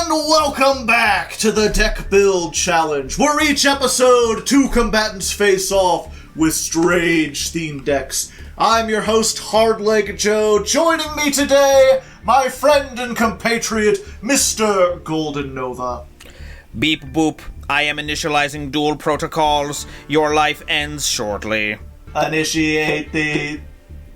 And welcome back to the Deck Build Challenge, where each episode, two combatants face off with strange themed decks. I'm your host, Hardleg Joe. Joining me today, my friend and compatriot, Mr. Golden Nova. Beep boop. I am initializing dual protocols. Your life ends shortly. Initiate the...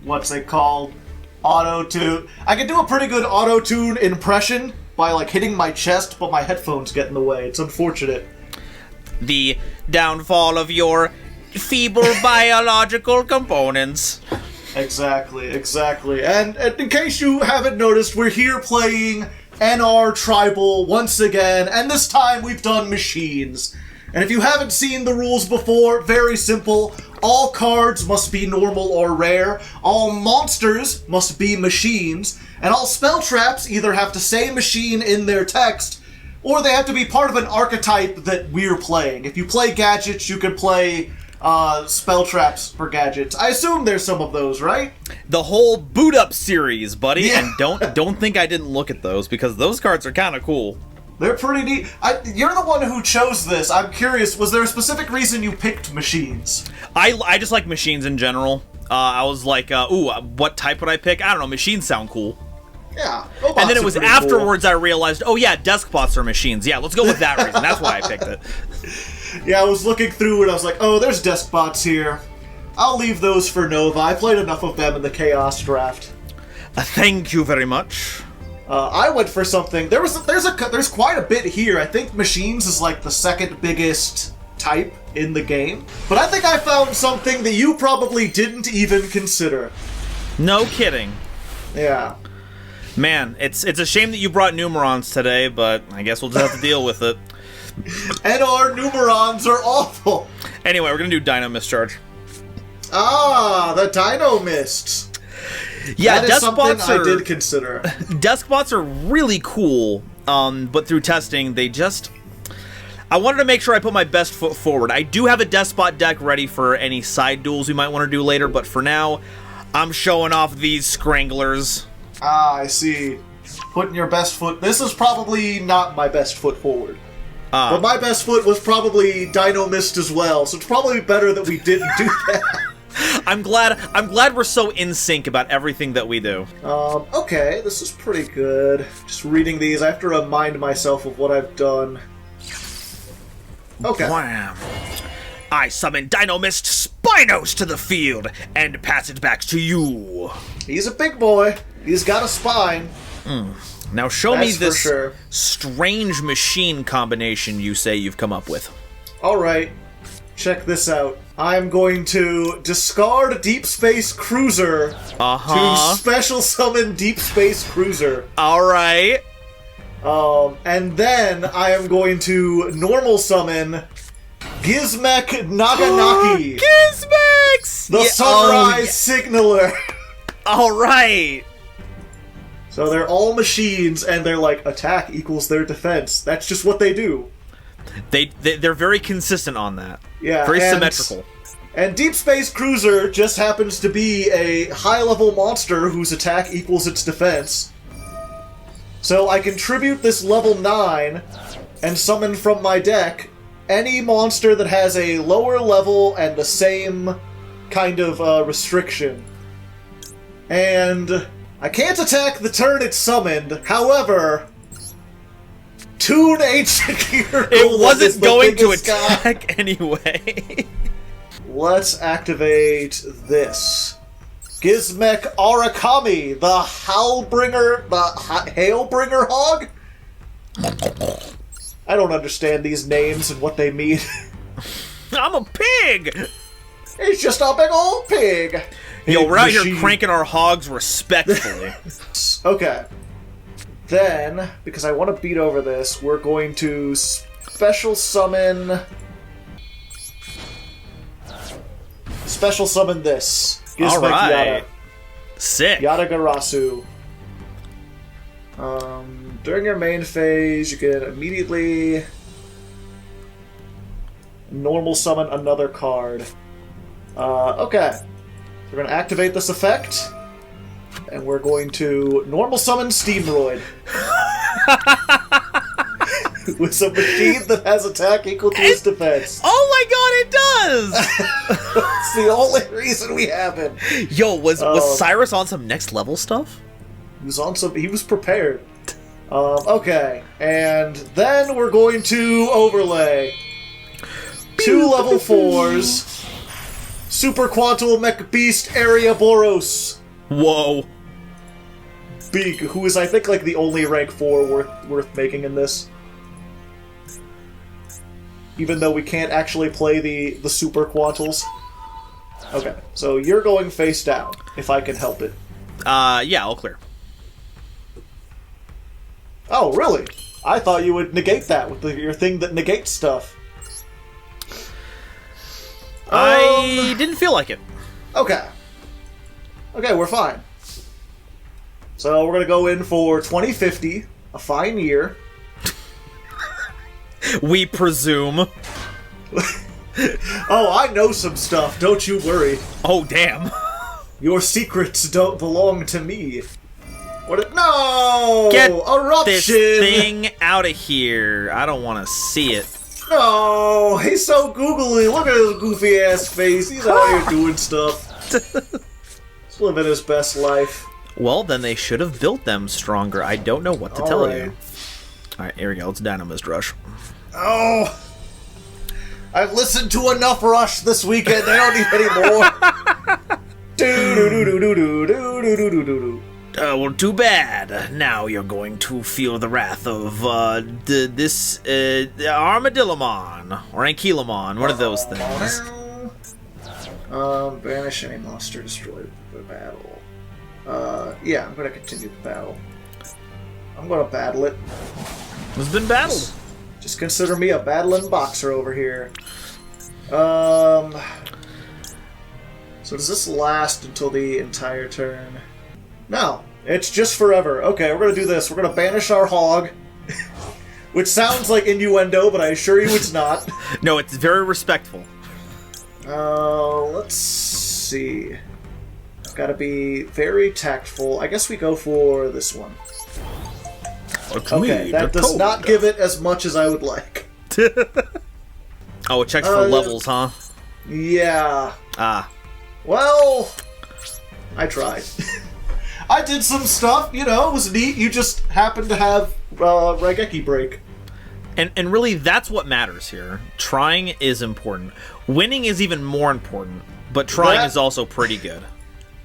what's it called? Auto-tune. I can do a pretty good auto-tune impression by, hitting my chest, but my headphones get in the way. It's unfortunate. The downfall of your feeble biological components. Exactly. And in case you haven't noticed, we're here playing NR Tribal once again, and this time we've done machines. And if you haven't seen the rules before, very simple. All cards must be normal or rare, all monsters must be machines, and all spell traps either have to say machine in their text, or they have to be part of an archetype that we're playing. If you play gadgets, you can play spell traps for gadgets. I assume there's some of those, right? The whole boot up series, buddy. Yeah. And don't think I didn't look at those, because those cards are kind of cool. They're pretty neat. You're the one who chose this. I'm curious, was there a specific reason you picked machines? I just like machines in general. I was like, what type would I pick? I don't know, machines sound cool. Yeah. And then it was afterwards I realized, oh yeah, deskbots are machines. Yeah, let's go with that reason. That's why I picked it. Yeah, I was looking through and I was like, oh, there's deskbots here. I'll leave those for Nova. I played enough of them in the Chaos Draft. Thank you very much. I went for something. There's quite a bit here. I think machines is the second biggest type in the game. But I think I found something that you probably didn't even consider. No kidding. Yeah. Man, it's a shame that you brought Numerons today, but I guess we'll just have to deal with it. And our Numerons are awful. Anyway, we're gonna do Dino Mischarge. Ah, the Dino Mists. Yeah, that is something deskbots I did consider. Deskbots are really cool, but through testing, I wanted to make sure I put my best foot forward. I do have a despot deck ready for any side duels we might want to do later, but for now, I'm showing off these Scranglers. Ah, I see. Putting your best foot... This is probably not my best foot forward. But my best foot was probably Dino Mist as well, so it's probably better that we didn't do that. I'm glad we're so in sync about everything that we do. Okay, this is pretty good. Just reading these, I have to remind myself of what I've done. Okay. Wham! I summon Dino Mist Spinos to the field and pass it back to you. He's a big boy. He's got a spine. Now show me this sure. strange machine combination you say you've come up with. Alright, check this out. I'm going to discard Deep Space Cruiser to special summon Deep Space Cruiser. Alright. And then I am going to normal summon Gizmek Naganaki. Gizmex! The Sunrise Signaler. Alright. So they're all machines, and they're attack equals their defense. That's just what they do. They're very consistent on that. Yeah, very symmetrical. And Deep Space Cruiser just happens to be a high-level monster whose attack equals its defense. So I can tribute this level 9 and summon from my deck any monster that has a lower level and the same kind of restriction. And I can't attack the turn it's summoned, however... Toon Ancient Gear. It wasn't going to attack anyway. Let's activate this. Gizmek Arakami, the Hailbringer Hog? I don't understand these names and what they mean. I'm a pig! It's just a big old pig! Yo, we're out here cranking our hogs respectfully. Okay. Then, because I want to beat over this, we're going to special summon... Special summon this. Gizmek Yada. Sick. Yadagarasu. During your main phase, you can immediately normal summon another card. Okay. We're going to activate this effect, and we're going to normal summon Steamroid. is a machine that has attack equal to his defense. Oh my god, it does! It's the only reason we have him. Yo, was Cyrus on some next level stuff? He was prepared. Okay, and then we're going to overlay 2 level 4s. Super Quantal Mech Beast Area Boros. Whoa. Big, who is I think like the only rank 4 worth making in this. Even though we can't actually play the Super Quantals. Okay, so you're going face down, if I can help it. Yeah, all clear. Oh, really? I thought you would negate that with your thing that negates stuff. I didn't feel like it. Okay. Okay, we're fine. So we're gonna go in for 2050, a fine year. We presume. Oh, I know some stuff, don't you worry. Oh, damn. Your secrets don't belong to me. No! Get Eruption! this thing out of here. I don't want to see it. No! He's so googly. Look at his goofy ass face. He's out here doing stuff. He's living his best life. Well, then they should have built them stronger. I don't know what to tell you. Alright, here we go. Let's Dynamist Rush. Oh! I've listened to enough Rush this weekend. I don't need any more. Do-do-do-do-do-do-do-do-do-do-do. Well, too bad. Now you're going to feel the wrath of, this Armadillomon, or Ankylamon, one of those things. Banish any monster destroyed the battle. Yeah, I'm gonna continue the battle. I'm gonna battle it. It's been battled. Just consider me a battling boxer over here. So does this last until the entire turn? No, it's just forever. Okay, we're gonna do this. We're gonna banish our hog. Which sounds like innuendo, but I assure you it's not. No, it's very respectful. Let's see. I've gotta be very tactful. I guess we go for this one. Okay, that does not give it as much as I would like. Oh, it checks for levels, huh? Yeah. Ah. Well, I tried. I did some stuff, you know, it was neat. You just happened to have Raigeki break. And really, that's what matters here. Trying is important. Winning is even more important, but trying is also pretty good.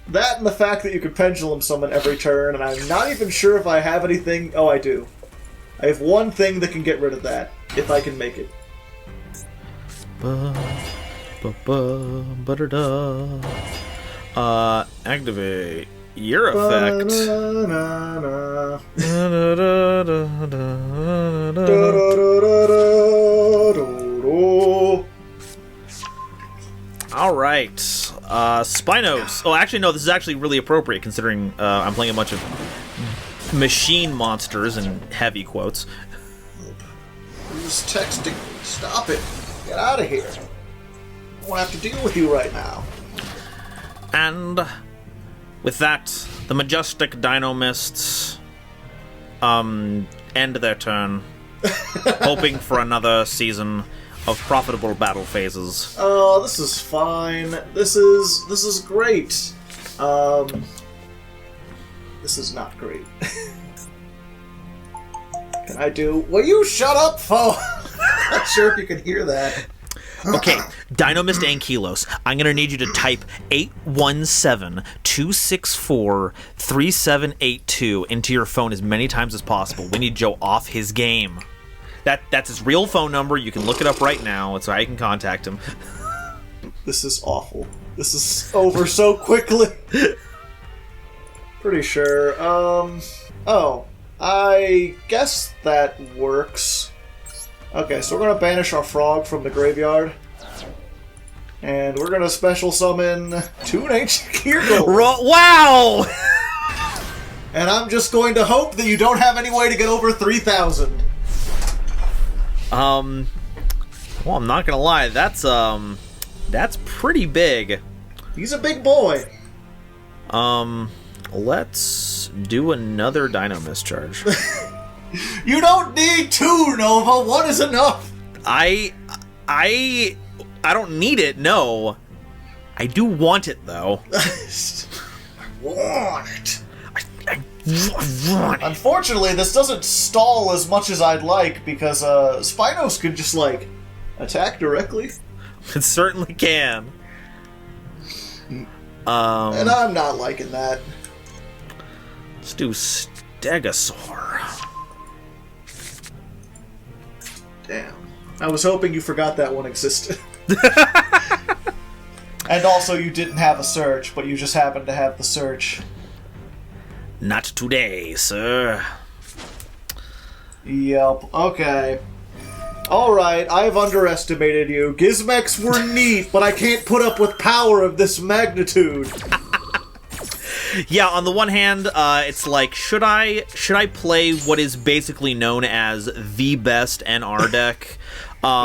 That and the fact that you could pendulum summon every turn, and I'm not even sure if I have anything... Oh, I do. I have one thing that can get rid of that, if I can make it. Activate your effect. Alright. Spinos. Oh, actually, no, this is actually really appropriate considering I'm playing a bunch of machine monsters in heavy quotes. Who's texting me? Stop it. Get out of here. I won't have to deal with you right now. And with that, the majestic Dinomists end their turn, hoping for another season of profitable battle phases. Oh, this is fine. This is great. This is not great. Can I do... Will you shut up, foe? Not sure if you can hear that. Okay, Dinomist Ankylos, I'm gonna need you to type 817-264-3782 into your phone as many times as possible. We need Joe off his game. That's his real phone number. You can look it up right now. It's how you can contact him. This is awful. This is over so quickly. Pretty sure. Oh, I guess that works. Okay, so we're gonna banish our frog from the graveyard. And we're gonna special summon two ancient Kirgles. Wow! And I'm just going to hope that you don't have any way to get over 3,000. Well, I'm not gonna lie, that's pretty big. He's a big boy. Let's do another Dino Mischarge. You don't need 2, Nova. 1 is enough. I don't need it, no. I do want it, though. I want it. I want it. Unfortunately, this doesn't stall as much as I'd like, because Spinos could just, like, attack directly. It certainly can. And I'm not liking that. Let's do Stegosaur. Damn. I was hoping you forgot that one existed. And also you didn't have a search, but you just happened to have the search. Not today, sir. Yep, okay. Alright, I've underestimated you. Gizmex were neat, but I can't put up with power of this magnitude. Yeah, on the one hand, it's like, should I play what is basically known as the best NR deck?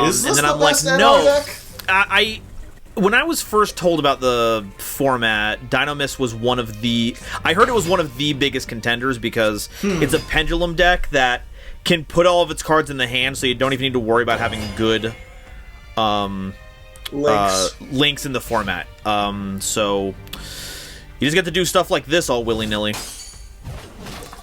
Is this and then the I'm best like, NR no. deck? When I was first told about the format, Dynomist was one of the... I heard it was one of the biggest contenders because it's a pendulum deck that can put all of its cards in the hand, so you don't even need to worry about having good links in the format. So you just get to do stuff like this all willy-nilly.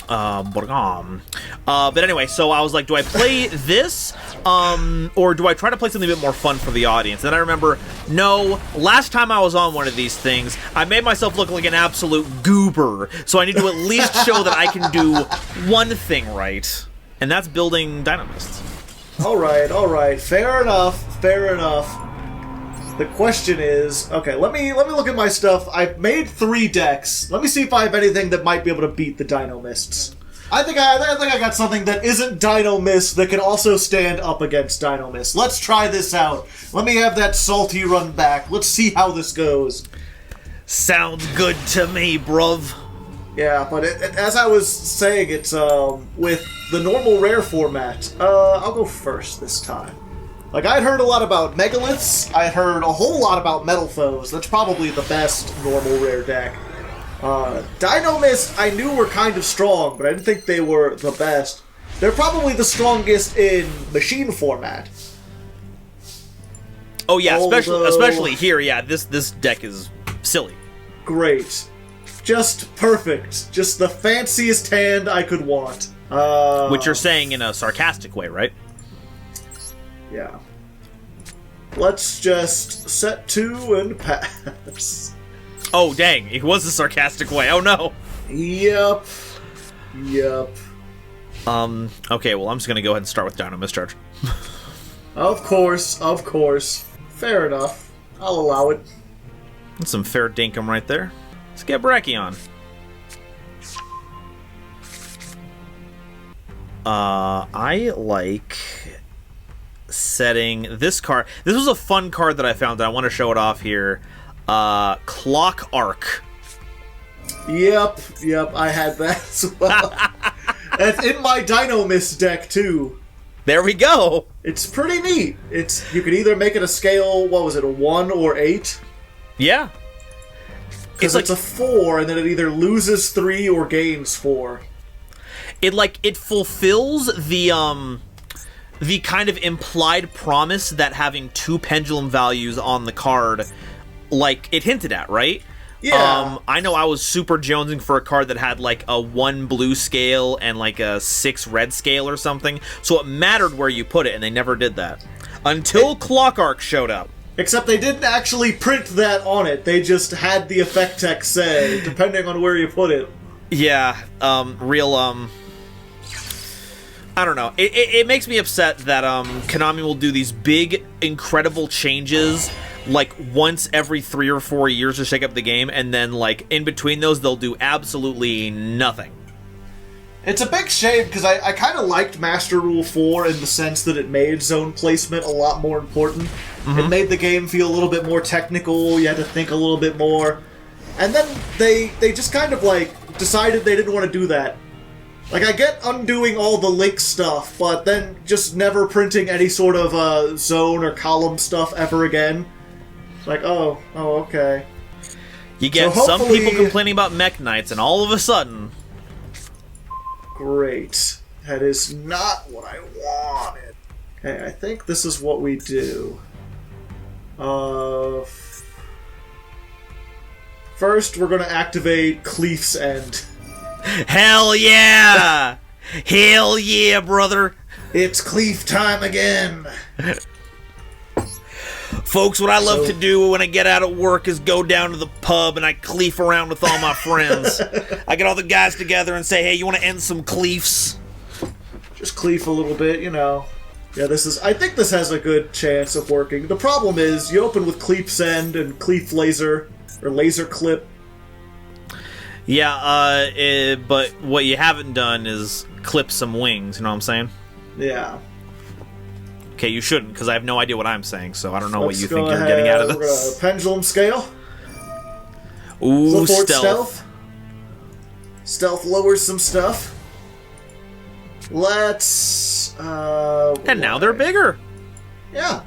But anyway, so I was like, do I play this, or do I try to play something a bit more fun for the audience? And then I remember, no, last time I was on one of these things, I made myself look like an absolute goober, so I need to at least show that I can do one thing right, and that's building Dynamists. Alright, fair enough. The question is, okay, let me look at my stuff. I've made 3 decks. Let me see if I have anything that might be able to beat the Dino Mists. I think I got something that isn't Dino Mist that can also stand up against Dino Mist. Let's try this out. Let me have that salty run back. Let's see how this goes. Sounds good to me, bruv. Yeah, but as I was saying, it's with the normal rare format. I'll go first this time. Like, I'd heard a lot about Megaliths, I'd heard a whole lot about Metal Foes. That's probably the best normal rare deck. Dino Mist I knew were kind of strong, but I didn't think they were the best. They're probably the strongest in machine format. Oh yeah, especially here, yeah, this deck is silly. Great. Just perfect. Just the fanciest hand I could want. Which you're saying in a sarcastic way, right? Yeah. Let's just set 2 and pass. Oh, dang. It was a sarcastic way. Oh, no. Yep. Okay, well, I'm just gonna go ahead and start with Dino Mischarge. Of course. Fair enough. I'll allow it. That's some fair dinkum right there. Let's get Brachion. I like setting this card. This was a fun card that I found that I want to show it off here. Clock Arc. Yep, I had that as well. It's in my Dino Mist deck, too. There we go! It's pretty neat. You can either make it a scale, what was it, a 1 or 8? Yeah. Because it's a 4, and then it either loses 3 or gains 4. It fulfills the kind of implied promise that having 2 pendulum values on the card, like, it hinted at, right? Yeah. I know I was super jonesing for a card that had, like, a 1 blue scale and, like, a 6 red scale or something, so it mattered where you put it, and they never did that. Until Clock Arc showed up. Except they didn't actually print that on it, they just had the effect text say, depending on where you put it. Yeah, I don't know. It makes me upset that Konami will do these big, incredible changes like once every 3 or 4 years to shake up the game, and then like in between those they'll do absolutely nothing. It's a big shame because I kind of liked Master Rule 4 in the sense that it made zone placement a lot more important. Mm-hmm. It made the game feel a little bit more technical. You had to think a little bit more, and then they just kind of like decided they didn't want to do that. Like, I get undoing all the link stuff, but then just never printing any sort of zone or column stuff ever again. Like, oh, okay. You get some people complaining about Mech Knights, and all of a sudden... Great. That is not what I wanted. Okay, I think this is what we do. First, we're going to activate Cleef's End. Hell yeah! Hell yeah, brother! It's Cleef time again! Folks, what I love to do when I get out of work is go down to the pub and I cleef around with all my friends. I get all the guys together and say, hey, you want to end some cleefs? Just cleef a little bit, you know. Yeah, I think this has a good chance of working. The problem is, you open with Cleef's End and Cleef Laser, or Laser Clip. Yeah, but what you haven't done is clip some wings, you know what I'm saying? Yeah. Okay, you shouldn't, because I have no idea what I'm saying, so I don't know what you think ahead. you're getting out of this. We're gonna pendulum scale. Ooh, stealth. Stealth lowers some stuff. Let's... and now they're bigger. Yeah.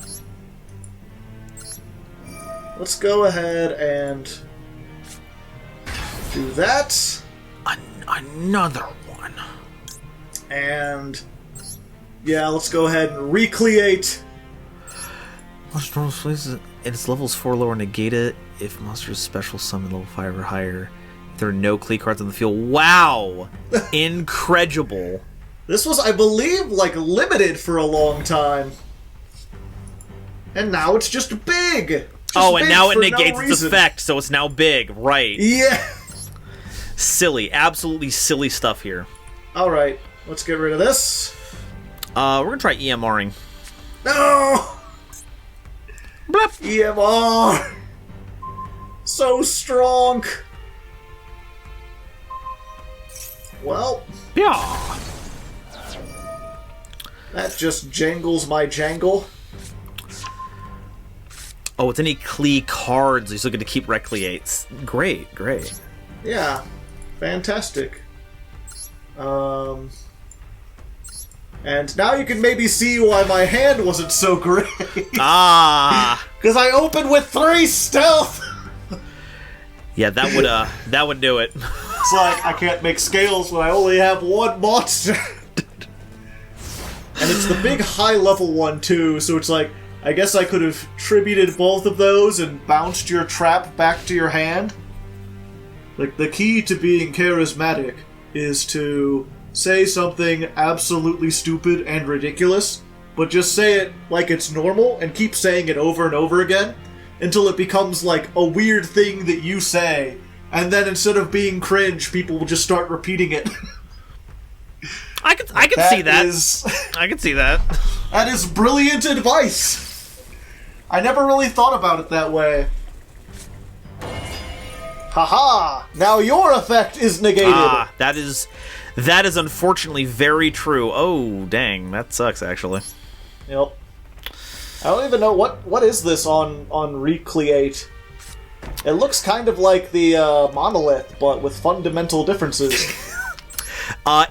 Let's go ahead and do that. Another one. And... yeah, let's go ahead and recreate. Its levels 4 lower, negate it if monster's special summon level 5 or higher. There are no Klee cards on the field. Wow! Incredible. This was, I believe, like, limited for a long time. And now it's just big! And now it negates its effect, so it's now big. Right. Yeah! Silly. Absolutely silly stuff here. Alright, let's get rid of this. We're gonna try EMRing. No! Blip. EMR! So strong! Well... yeah. That just jangles my jangle. Oh, it's any Klee cards. He's looking to keep recreates. Great, great. Yeah. Fantastic. And now you can maybe see why my hand wasn't so great. Ah! Because I opened with 3 stealth! Yeah, that would do it. It's like, I can't make scales when I only have 1 monster. And it's the big high-level one, too, so it's like, I guess I could have tributed both of those and bounced your trap back to your hand. Like, the key to being charismatic is to say something absolutely stupid and ridiculous, but just say it like it's normal and keep saying it over and over again until it becomes like a weird thing that you say, and then instead of being cringe, people will just start repeating it. I can see that. I can see that. That is brilliant advice. I never really thought about it that way. Haha! Now your effect is negated. Ah, that is unfortunately very true. Oh, dang, that sucks actually. Yep. I don't even know what is this on Recreate. It looks kind of like the Monolith, but with fundamental differences.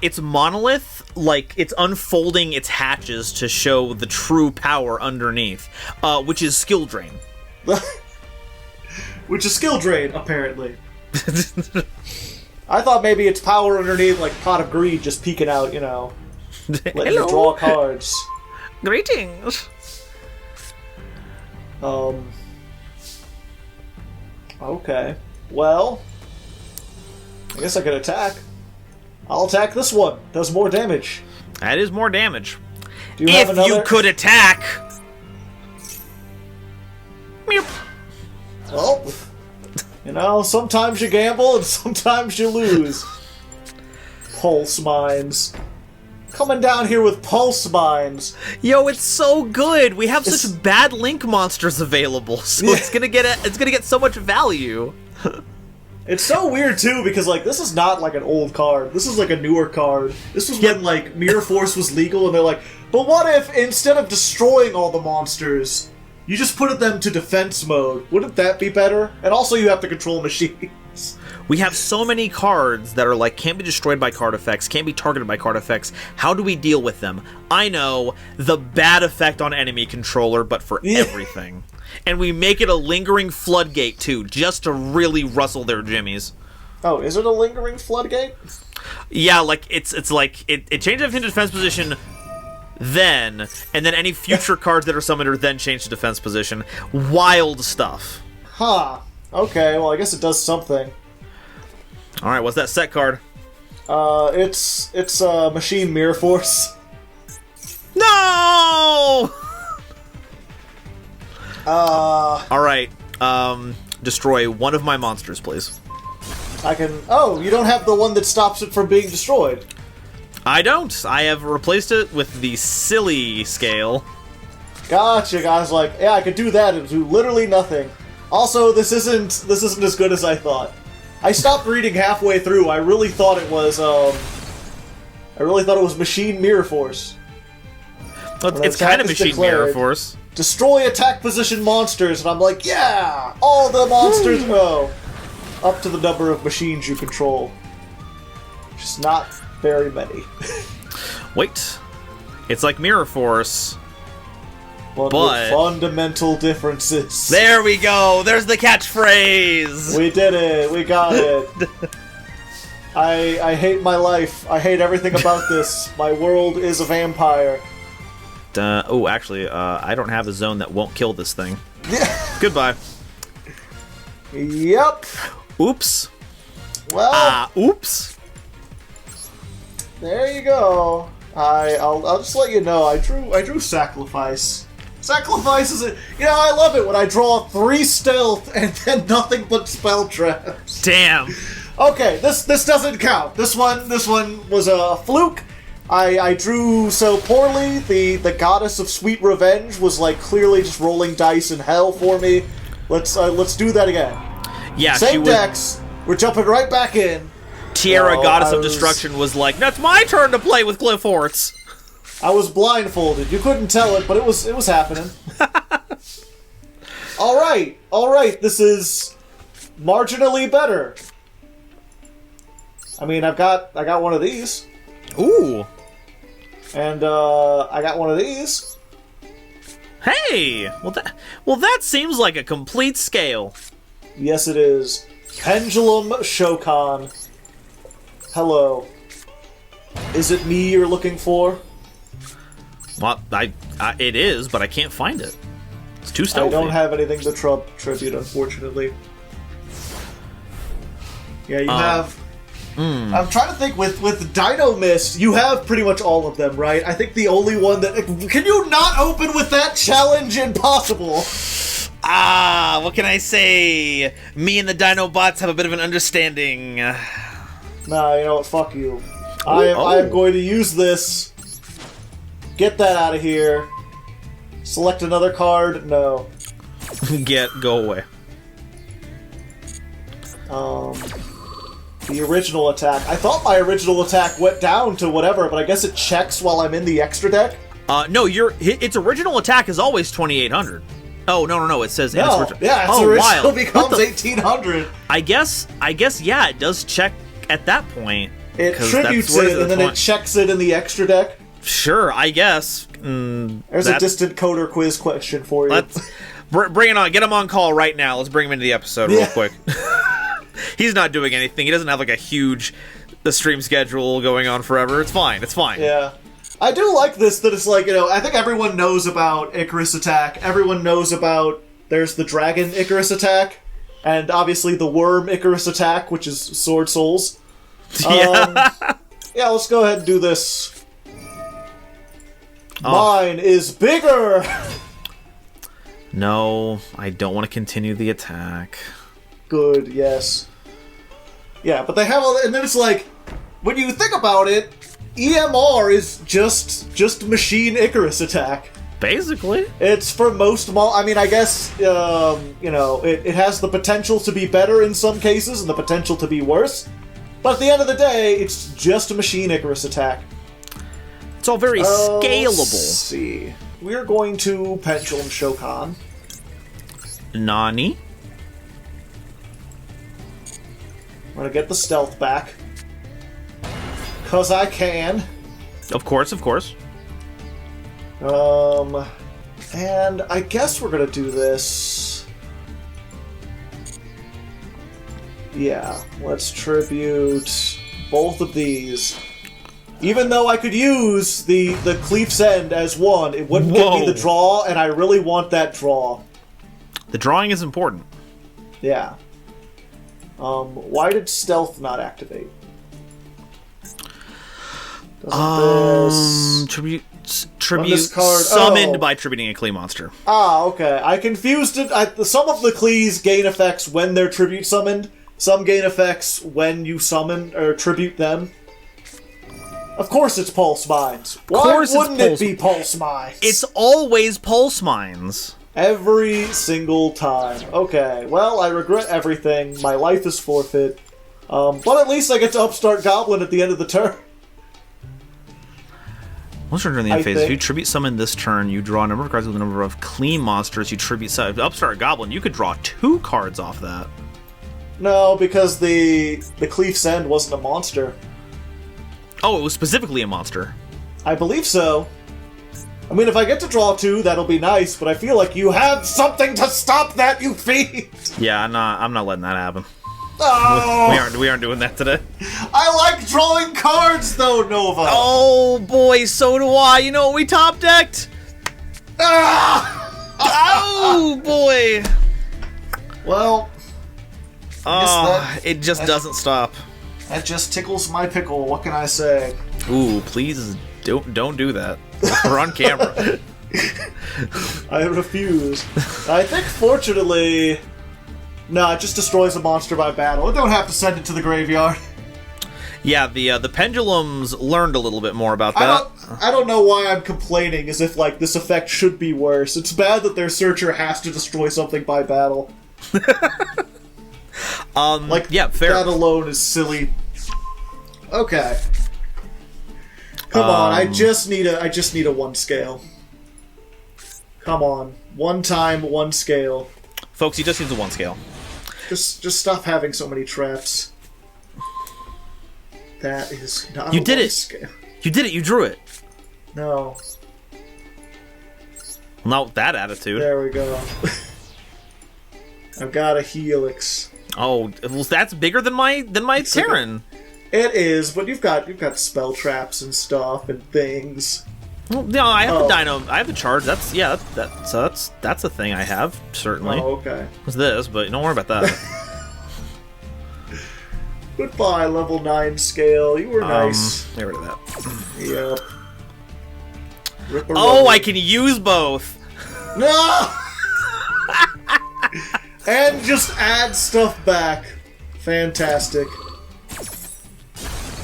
It's Monolith, like, it's unfolding its hatches to show the true power underneath, which is skill drain. Which is skill drain, apparently. I thought maybe it's power underneath, like Pot of Greed just peeking out, you know. Letting you draw cards. Greetings. Okay. Well, I guess I could attack. I'll attack this one. Does more damage. That is more damage. Do you have another? You could attack. Meep. Well, you know, sometimes you gamble and sometimes you lose. Pulse Mines. Coming down here with Pulse Mines. Yo, it's so good. We have such bad Link monsters available, so it's gonna get so much value. It's so weird too because like this is not like an old card. This is like a newer card. This was when like Mirror Force was legal, and they're like, but what if instead of destroying all the monsters, you just put them to defense mode? Wouldn't that be better? And also you have to control machines. We have so many cards that are like, can't be destroyed by card effects, can't be targeted by card effects. How do we deal with them? I know, the bad effect on enemy controller, but for everything. And we make it a lingering floodgate, too, just to really rustle their jimmies. Oh, is it a lingering floodgate? Yeah, like it's like it changes everything to defense position then, and then any future cards that are summoned are then changed to defense position. Wild stuff. Huh. Okay, well I guess it does something. Alright, what's that set card? It's Machine Mirror Force. No! Alright, destroy one of my monsters, please. I can... Oh, you don't have the one that stops it from being destroyed. I don't. I have replaced it with the silly scale. Gotcha, guys. Like, yeah, I could do that and do literally nothing. Also, this isn't as good as I thought. I stopped reading halfway through. I really thought it was Machine Mirror Force. It's kind of Machine Mirror Force. Destroy attack position monsters, and I'm like, yeah! All the monsters go! Up to the number of machines you control. Just not very many. Wait. It's like Mirror Force. But with fundamental differences. There we go! There's the catchphrase! We did it! We got it! I hate my life. I hate everything about this. My world is a vampire. Oh, actually, I don't have a zone that won't kill this thing. Goodbye. Yep. Oops. Well. Oops. There you go. I'll just let you know. I drew Sacrifice. Sacrifice is I love it when I draw 3 stealth and then nothing but spell traps. Damn. Okay, this doesn't count. This one was a fluke. I drew so poorly. The goddess of sweet revenge was like clearly just rolling dice in hell for me. Let's do that again. Yeah, same decks. We're jumping right back in. Tiara, goddess of destruction, was like, "That's my turn to play with Glyph Horts." I was blindfolded. You couldn't tell it, but it was happening. All right. This is marginally better. I mean, I got one of these. Ooh. And I got one of these. Hey! Well, that seems like a complete scale. Yes, it is. Pendulum Shokan. Hello. Is it me you're looking for? Well, it is, but I can't find it. It's too stealthy. I don't have anything to tribute, unfortunately. Yeah, you have... I'm trying to think, with Dino Mist, you have pretty much all of them, right? I think the only one that... Can you not open with that challenge? Impossible! What can I say? Me and the Dino Bots have a bit of an understanding. Nah, you know what? Fuck you. I am going to use this. Get that out of here. Select another card. No. Go away. The original attack. I thought my original attack went down to whatever, but I guess it checks while I'm in the extra deck? No, its original attack is always 2,800. Oh, no, it says... No, its original becomes 1,800. I guess, yeah, it does check at that point. It tributes it, and then it checks it in the extra deck? Sure, I guess. There's a distant coder quiz question for you. Bring it on. Get him on call right now. Let's bring him into the episode real quick. He's not doing anything. He doesn't have like a huge stream schedule going on forever. It's fine. Yeah. I do like this, that it's like, I think everyone knows about Icarus Attack. Everyone knows about, there's the Dragon Icarus Attack, and obviously the Worm Icarus Attack, which is Sword Souls. Yeah. Yeah, let's go ahead and do this. Mine is bigger! No, I don't want to continue the attack. Good, yes. Yeah, but they have all... And then it's like, when you think about it, EMR is just Machine Icarus Attack. Basically. It's for most... I mean, I guess, it has the potential to be better in some cases and the potential to be worse. But at the end of the day, it's just a Machine Icarus Attack. It's all very scalable. Let's see. We're going to Pendulum Shokan. Nani? I'm gonna get the stealth back. 'Cause I can. Of course. And I guess we're gonna do this. Yeah, let's tribute both of these. Even though I could use the Cleef's End as one, it wouldn't give me the draw, and I really want that draw. The drawing is important. Yeah. Why did Stealth not activate? Tribute card, summoned by tributing a Klee monster. Ah, okay. I confused it. Some of the Klees gain effects when they're tribute summoned. Some gain effects when you summon or tribute them. Of course it's Pulse Mines. Why wouldn't it be Pulse Mines? It's always Pulse Mines. Every single time. Okay, well, I regret everything. My life is forfeit. But at least I get to upstart Goblin at the end of the turn. Once during the end phase, if you tribute summon this turn, you draw a number of cards with the number of clean monsters you tribute summon. Upstart Goblin, you could draw 2 cards off that. No, because the Cleef's End wasn't a monster. Oh, it was specifically a monster. I believe so. I mean, if I get to draw 2, that'll be nice, but I feel like you have something to stop that, you fiend! Yeah, I'm not letting that happen. Oh! We aren't doing that today. I like drawing cards, though, Nova! Oh, boy, so do I. You know what we top-decked? Oh, boy! Well... it just doesn't stop. That just tickles my pickle, what can I say? Ooh, please don't do that. We're on camera. I refuse. I think, fortunately... No, it just destroys a monster by battle. I don't have to send it to the graveyard. Yeah, the pendulums learned a little bit more about that. I don't know why I'm complaining, as if, like, this effect should be worse. It's bad that their searcher has to destroy something by battle. Yeah, fair. That alone is silly. Okay. Come on, I just need a 1 scale. Come on. 1 time, 1 scale. Folks, he just needs a 1 scale. Just stop having so many traps. That is not You did a it. scale. You did it, you drew it. No. Not with that attitude. There we go. I've got a Helix. Oh, well, that's bigger than my Terran. It is, but you've got spell traps and stuff and things. Well, no, I have the Dino. I have the charge. That's that's a thing I have certainly. Oh, okay. It's this, but don't worry about that. Goodbye, level 9 scale. You were nice. Get rid of that. Yep. Oh, I can use both. No. And just add stuff back. Fantastic.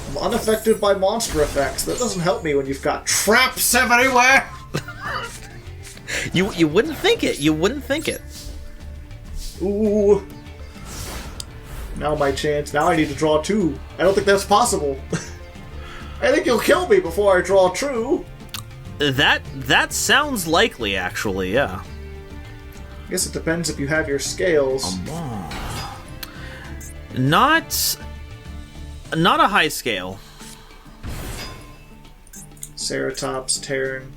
I'm unaffected by monster effects. That doesn't help me when you've got traps everywhere. You wouldn't think it. You wouldn't think it. Ooh. Now my chance. Now I need to draw 2. I don't think that's possible. I think you'll kill me before I draw 2. That sounds likely, actually. Yeah. I guess it depends if you have your scales. Not a high scale. Ceratops, Terran.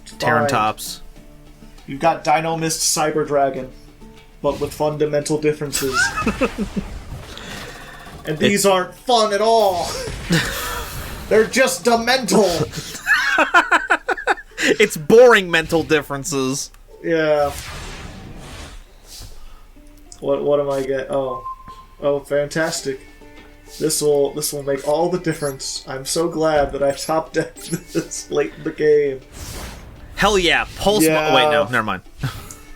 Terratops. You've got Dino Mist Cyber Dragon, but with fundamental differences. And these aren't fun at all. They're just demental. It's boring mental differences. Yeah. What am I getting? Oh, fantastic. This will make all the difference. I'm so glad that I top decked this late in the game. Hell yeah, Pulse. Yeah. Wait, no, never mind.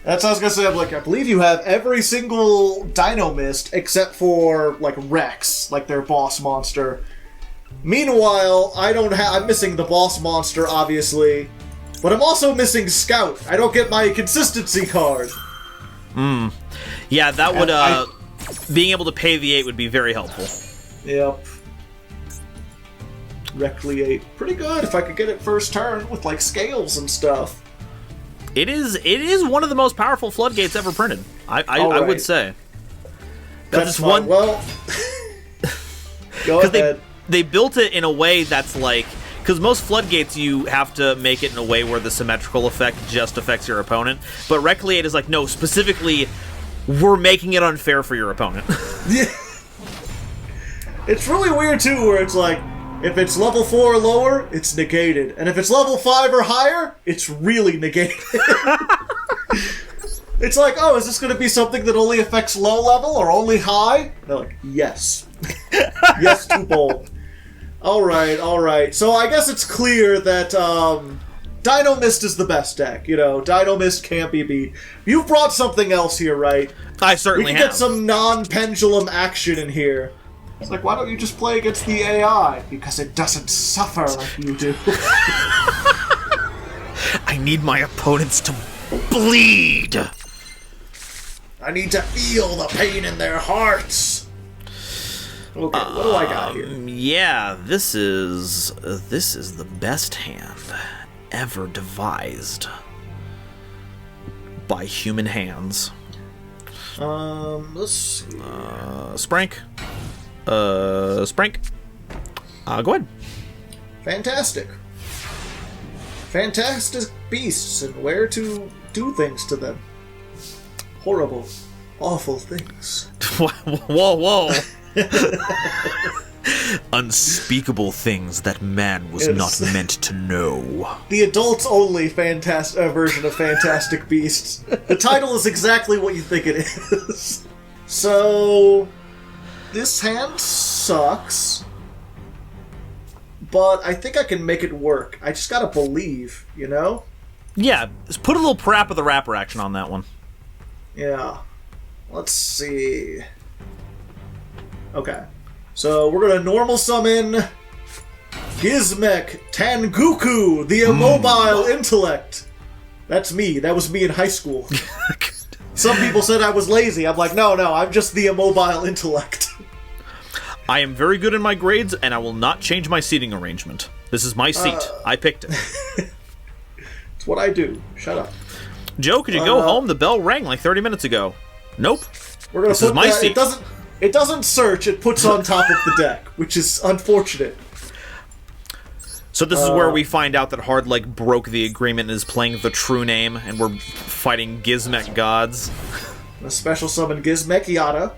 That's what I was gonna say. I'm like, I believe you have every single Dino Mist except for like Rex, like their boss monster. Meanwhile, I'm missing the boss monster, obviously, but I'm also missing Scout. I don't get my consistency card. Yeah, that would being able to pay the 8 would be very helpful. Yep. Recreate. Pretty good if I could get it first turn with like scales and stuff. It is one of the most powerful floodgates ever printed. I would say. That's just one. Well, go ahead. They built it in a way that's like, because most floodgates you have to make it in a way where the symmetrical effect just affects your opponent, but Recreate is like, no, specifically, we're making it unfair for your opponent. Yeah. It's really weird, too, where it's like, if it's level 4 or lower, it's negated. And if it's level 5 or higher, it's really negated. It's like, oh, is this going to be something that only affects low level or only high? They're like, yes. Yes, too bold. Alright. So I guess it's clear that Dino Mist is the best deck. You know, Dino Mist can't be beat. You've brought something else here, right? I certainly have. We can get some non-pendulum action in here. It's like, why don't you just play against the AI? Because it doesn't suffer like you do. I need my opponents to bleed. I need to feel the pain in their hearts. Okay, what do I got here? Yeah, this is the best hand ever devised by human hands. Let's see. Sprank. Sprank. Go ahead. Fantastic beasts and where to do things to them. Horrible, awful things. Whoa. Unspeakable things that man was not meant to know. The adults-only version of Fantastic Beasts. The title is exactly what you think it is. So, this hand sucks, but I think I can make it work. I just gotta believe, you know? Yeah, just put a little Parappa the Rapper action on that one. Yeah. Let's see. Okay. So we're gonna normal summon Gizmek Tengoku, the immobile intellect. That's me. That was me in high school. Some people said I was lazy. I'm like, no, I'm just the immobile intellect. I am very good in my grades, and I will not change my seating arrangement. This is my seat. I picked it. It's what I do. Shut up. Joe, could you go home? The bell rang like 30 minutes ago. Nope. We're gonna put my seat. It doesn't search. It puts on top of the deck, which is unfortunate. So this is where we find out that Hardleg broke the agreement and is playing the true name, and we're fighting Gizmek gods. A special summon Gizmek Yada.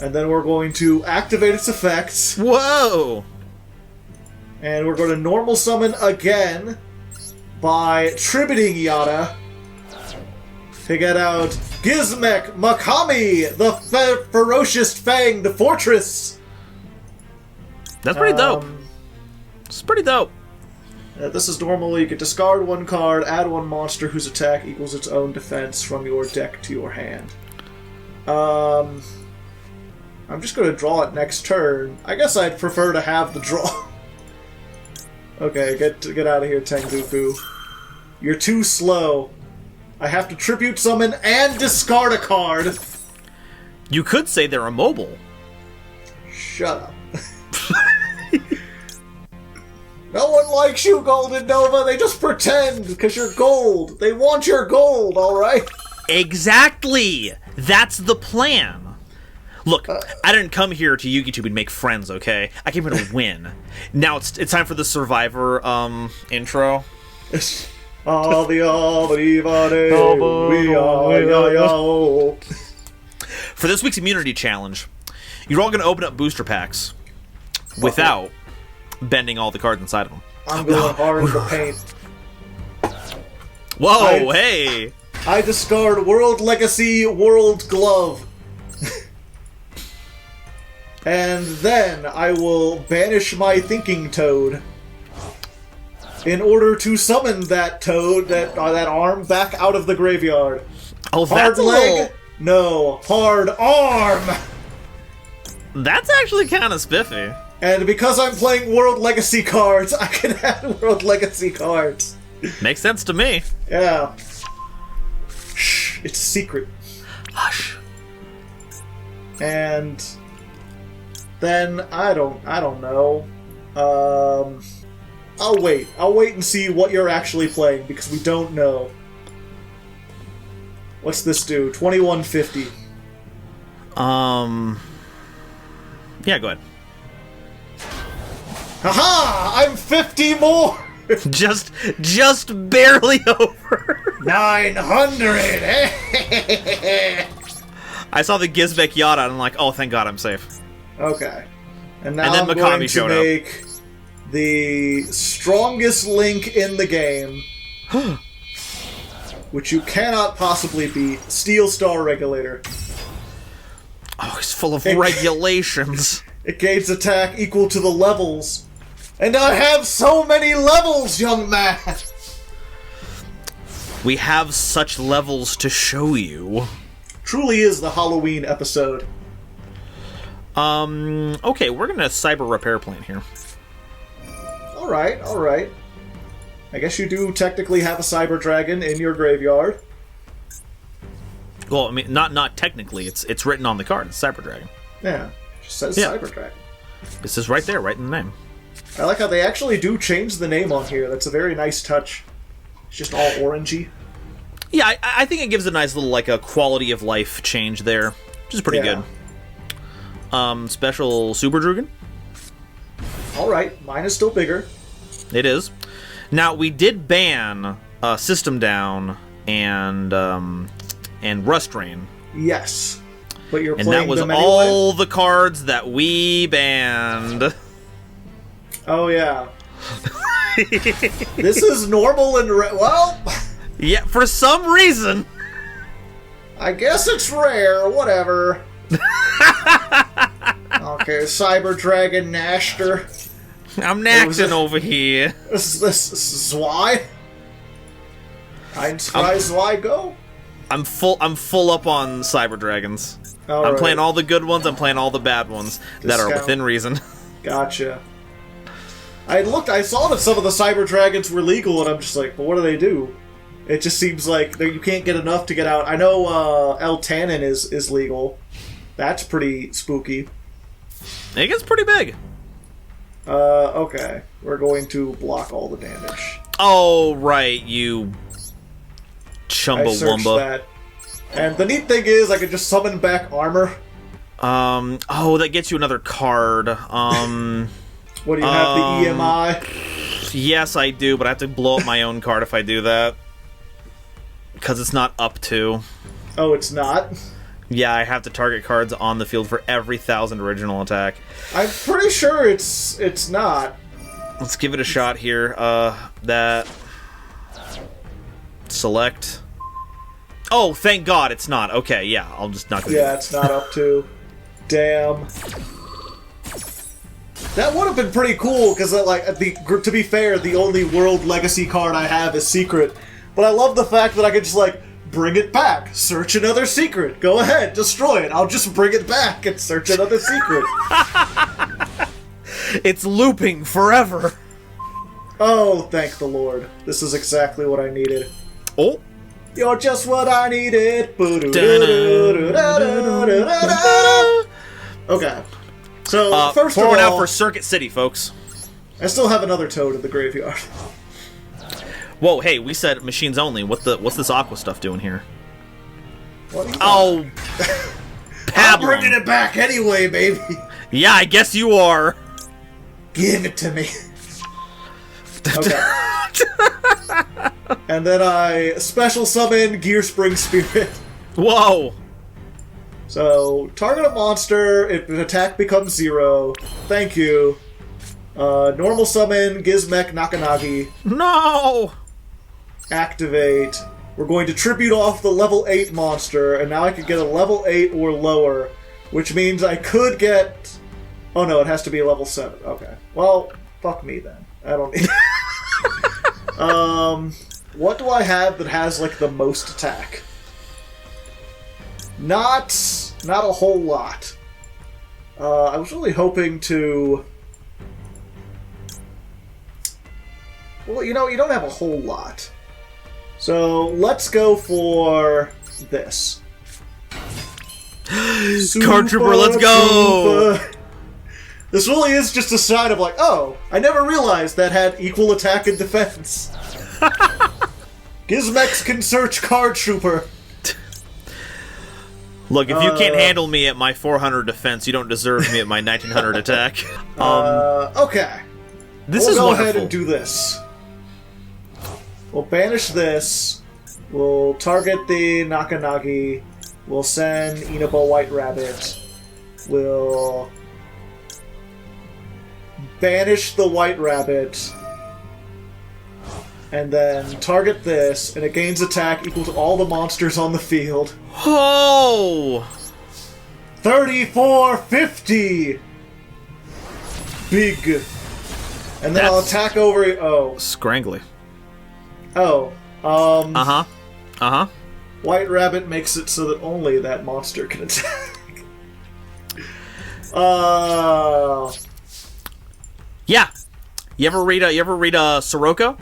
And then we're going to activate its effects. Whoa! And we're going to normal summon again by tributing Yada to get out Gizmek Makami, the ferocious fanged fortress. That's pretty dope. It's pretty dope. This is normally you can discard one card, add one monster whose attack equals its own defense from your deck to your hand. I'm just going to draw it next turn. I guess I'd prefer to have the draw. Okay, get out of here, Tengoku. You're too slow. I have to tribute summon and discard a card. You could say they're immobile. Shut up. No one likes you, Golden Nova. They just pretend because you're gold. They want your gold, all right? Exactly. That's the plan. Look, I didn't come here to YugiTube and make friends, okay? I came here to win. Now it's time for the Survivor intro. For this week's immunity challenge, you're all going to open up booster packs without bending all the cards inside of them. I'm going hard in the paint. Whoa, hey! I discard World Legacy World Glove. And then I will banish my Thinking Toad in order to summon that toad, that arm, back out of the graveyard. Oh, hard that's leg? No, hard arm! That's actually kind of spiffy. And because I'm playing World Legacy cards, I can add World Legacy cards. Makes sense to me. Yeah. Shh, it's a secret. Hush. And then I don't know. I'll wait and see what you're actually playing because we don't know. What's this do? 2150. Yeah, go ahead. Haha! I'm 50 more. just barely over. 900. I saw the Gizmek Yada and I'm like, oh, thank God I'm safe. Okay. And now And then I'm Mikami going to showed up. make the strongest Link in the game, which you cannot possibly beat, Steel Star Regulator. Oh, he's full of regulations. It gains attack equal to the levels. And I have so many levels, young man! We have such levels to show you. Truly is the Halloween episode. Okay, we're gonna cyber repair plane here. Alright, alright. I guess you do technically have a Cyber Dragon in your graveyard. Well, I mean, not technically. It's written on the card. It's Cyber Dragon. Yeah, it just says Yeah. Cyber Dragon. This is right there, right in the name. I like how they actually do change the name on here. That's a very nice touch. It's just all orangey. Yeah, I think it gives a nice little, like, a quality of life change there, which is pretty good. Special Super Drugan? Alright, mine is still bigger. It is. Now, we did ban System Down and Rust Rain. Yes. But you're And playing that was them anyway? all the cards that we banned. Oh, yeah. This is normal and... well... Yeah, for some reason. I guess it's rare, whatever. Okay, Cyber Dragon Nashter. I'm naxing over here. This is why. Why go? I'm full up on Cyber Dragons. I'm playing all the good ones, I'm playing all the bad ones that are within reason. Gotcha. I saw that some of the Cyber Dragons were legal, and I'm just like, but what do they do? It just seems like you can't get enough to get out. I know El Tannen is legal. That's pretty spooky. It gets pretty big. Okay. We're going to block all the damage. Oh, right, you Chumbawamba. That. And the neat thing is, I can just summon back armor. Oh, that gets you another card. What do you have, the EMI? Yes, I do, but I have to blow up my own card if I do that. Because it's not up to. Oh, it's not? Yeah, I have to target cards on the field for every 1,000 original attack. I'm pretty sure it's not. Let's give it a shot here. That... Select... Oh, thank God it's not. Okay, yeah, I'll just not... Yeah, it's not up to. Damn. That would have been pretty cool, because, like, to be fair, the only World Legacy card I have is Secret. But I love the fact that I could just, like, bring it back, search another secret, go ahead, destroy it, I'll just bring it back and search another secret. It's looping forever. Oh, thank the Lord. This is exactly what I needed. Oh. You're just what I needed. Okay. So, first of all... out for Circuit City, folks. I still have another toad in the graveyard. Whoa, hey, we said machines only. What's this Aqua stuff doing here? What are you oh, I'm bringing it back anyway, baby. Yeah, I guess you are. Give it to me. Okay. And then I special summon Gearspring Spirit. Whoa. So, target a monster, if an attack becomes 0. Thank you. Normal summon Gizmek Nakanagi. No! Activate. We're going to tribute off the level 8 monster, and now I can get a level 8 or lower, which means I could get... Oh no, it has to be a level 7. Okay. Well, fuck me then. I don't need... What do I have that has, like, the most attack? Not a whole lot. I was really hoping to... Well, you know, you don't have a whole lot. So, let's go for this. Card Trooper, let's go! Trooper. This really is just a sign of like, oh, I never realized that had equal attack and defense. Gizmex can search Card Trooper. Look, if you can't handle me at my 400 defense, you don't deserve me at my 1900 attack. Okay. This we'll is go wonderful. ahead and do this. We'll banish this. We'll target the Nakanagi. We'll send Inabo White Rabbit. We'll banish the White Rabbit, and then target this, and it gains attack equal to all the monsters on the field. Oh! 3450! Big. And then I'll attack over... Oh. Scrangly. Oh. Uh-huh. Uh-huh. White Rabbit makes it so that only that monster can attack. Yeah. You ever read Soroka?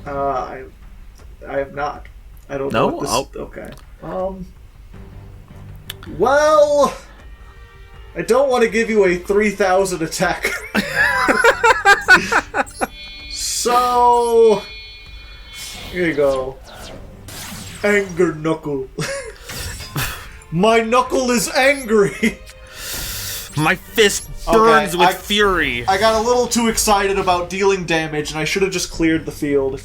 I have not. I don't No? know what this... Okay. Well... I don't want to give you a 3,000 attack. So... Here you go. Anger Knuckle. My knuckle is angry. My fist burns with fury. I got a little too excited about dealing damage, and I should have just cleared the field.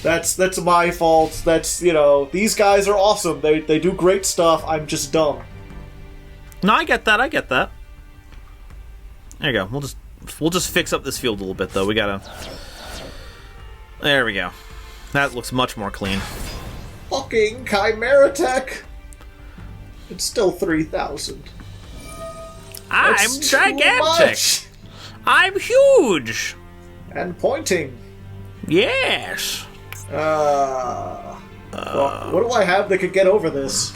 That's my fault. That's, you know, these guys are awesome. They do great stuff. I'm just dumb. No, I get that. I get that. There you go. We'll just fix up this field a little bit, though. We gotta. There we go. That looks much more clean. Fucking Chimera Tech. It's still 3,000. I'm gigantic. I'm huge. And pointing. Yes. Well, what do I have that could get over this?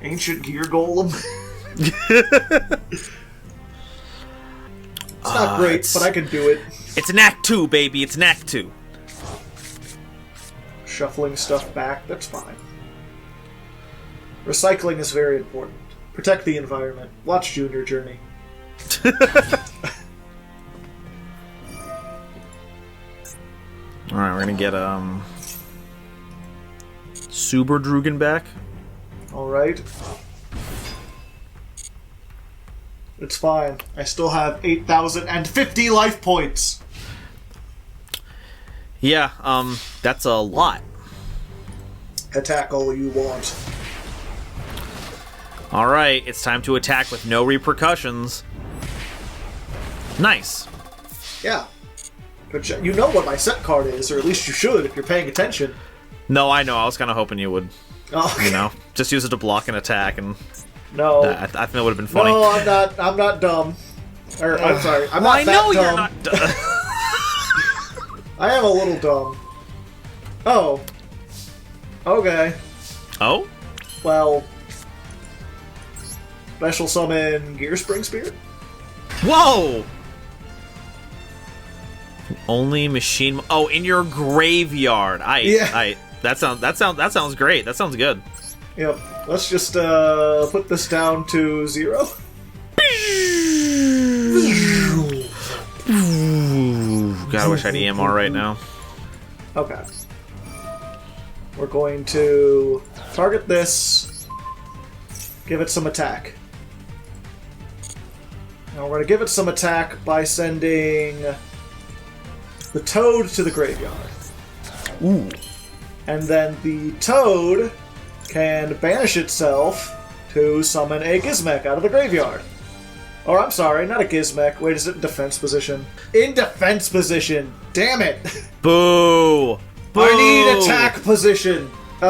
Ancient Gear Golem. It's not great, but I can do it. It's an Act 2, baby. It's an Act 2. Shuffling stuff back, that's fine. Recycling is very important. Protect the environment. Watch Junior Journey. Alright, we're gonna get, Suberdrugen back. Alright. It's fine. I still have 8,050 life points! Yeah, that's a lot. Attack all you want. Alright, it's time to attack with no repercussions. Nice. Yeah. But you know what my set card is, or at least you should if you're paying attention. No, I know. I was kind of hoping you would. Oh. You know, just use it to block an attack, and no, I think that would have been funny. No, I'm not dumb. Or I'm sorry, I'm not I that know dumb. you're not dumb. I am a little dumb. Oh. Okay. Oh? Well. Special summon Gear Spring Spirit? Whoa! Only machine. Oh, in your graveyard. That sounds great. That sounds good. Yep. Let's just put this down to 0. God, I wish I had EMR right now. Okay. We're going to target this. Give it some attack. Now we're going to give it some attack by sending the Toad to the graveyard. Ooh. And then the Toad can banish itself to summon a Gizmek out of the graveyard. Or, I'm sorry, not a Gizmek. Wait, is it in defense position? In defense position! Damn it! Boo! Boo! I need attack position! I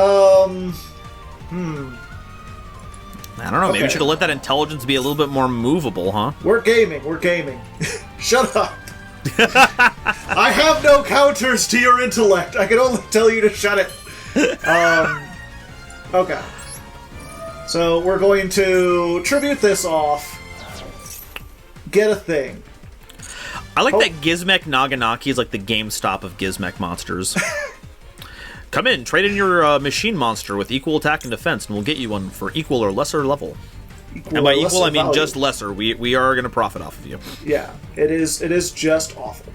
don't know, maybe Okay. you should have let that intelligence be a little bit more movable, huh? We're gaming. Shut up! I have no counters to your intellect. I can only tell you to shut it. Okay. So we're going to tribute this off. Get a thing. I like that Gizmek Naganaki is like the GameStop of Gizmek monsters. Come in, trade in your machine monster with equal attack and defense, and we'll get you one for equal or lesser level. And by equal, I mean just lesser. We are going to profit off of you. Yeah, it is just awful.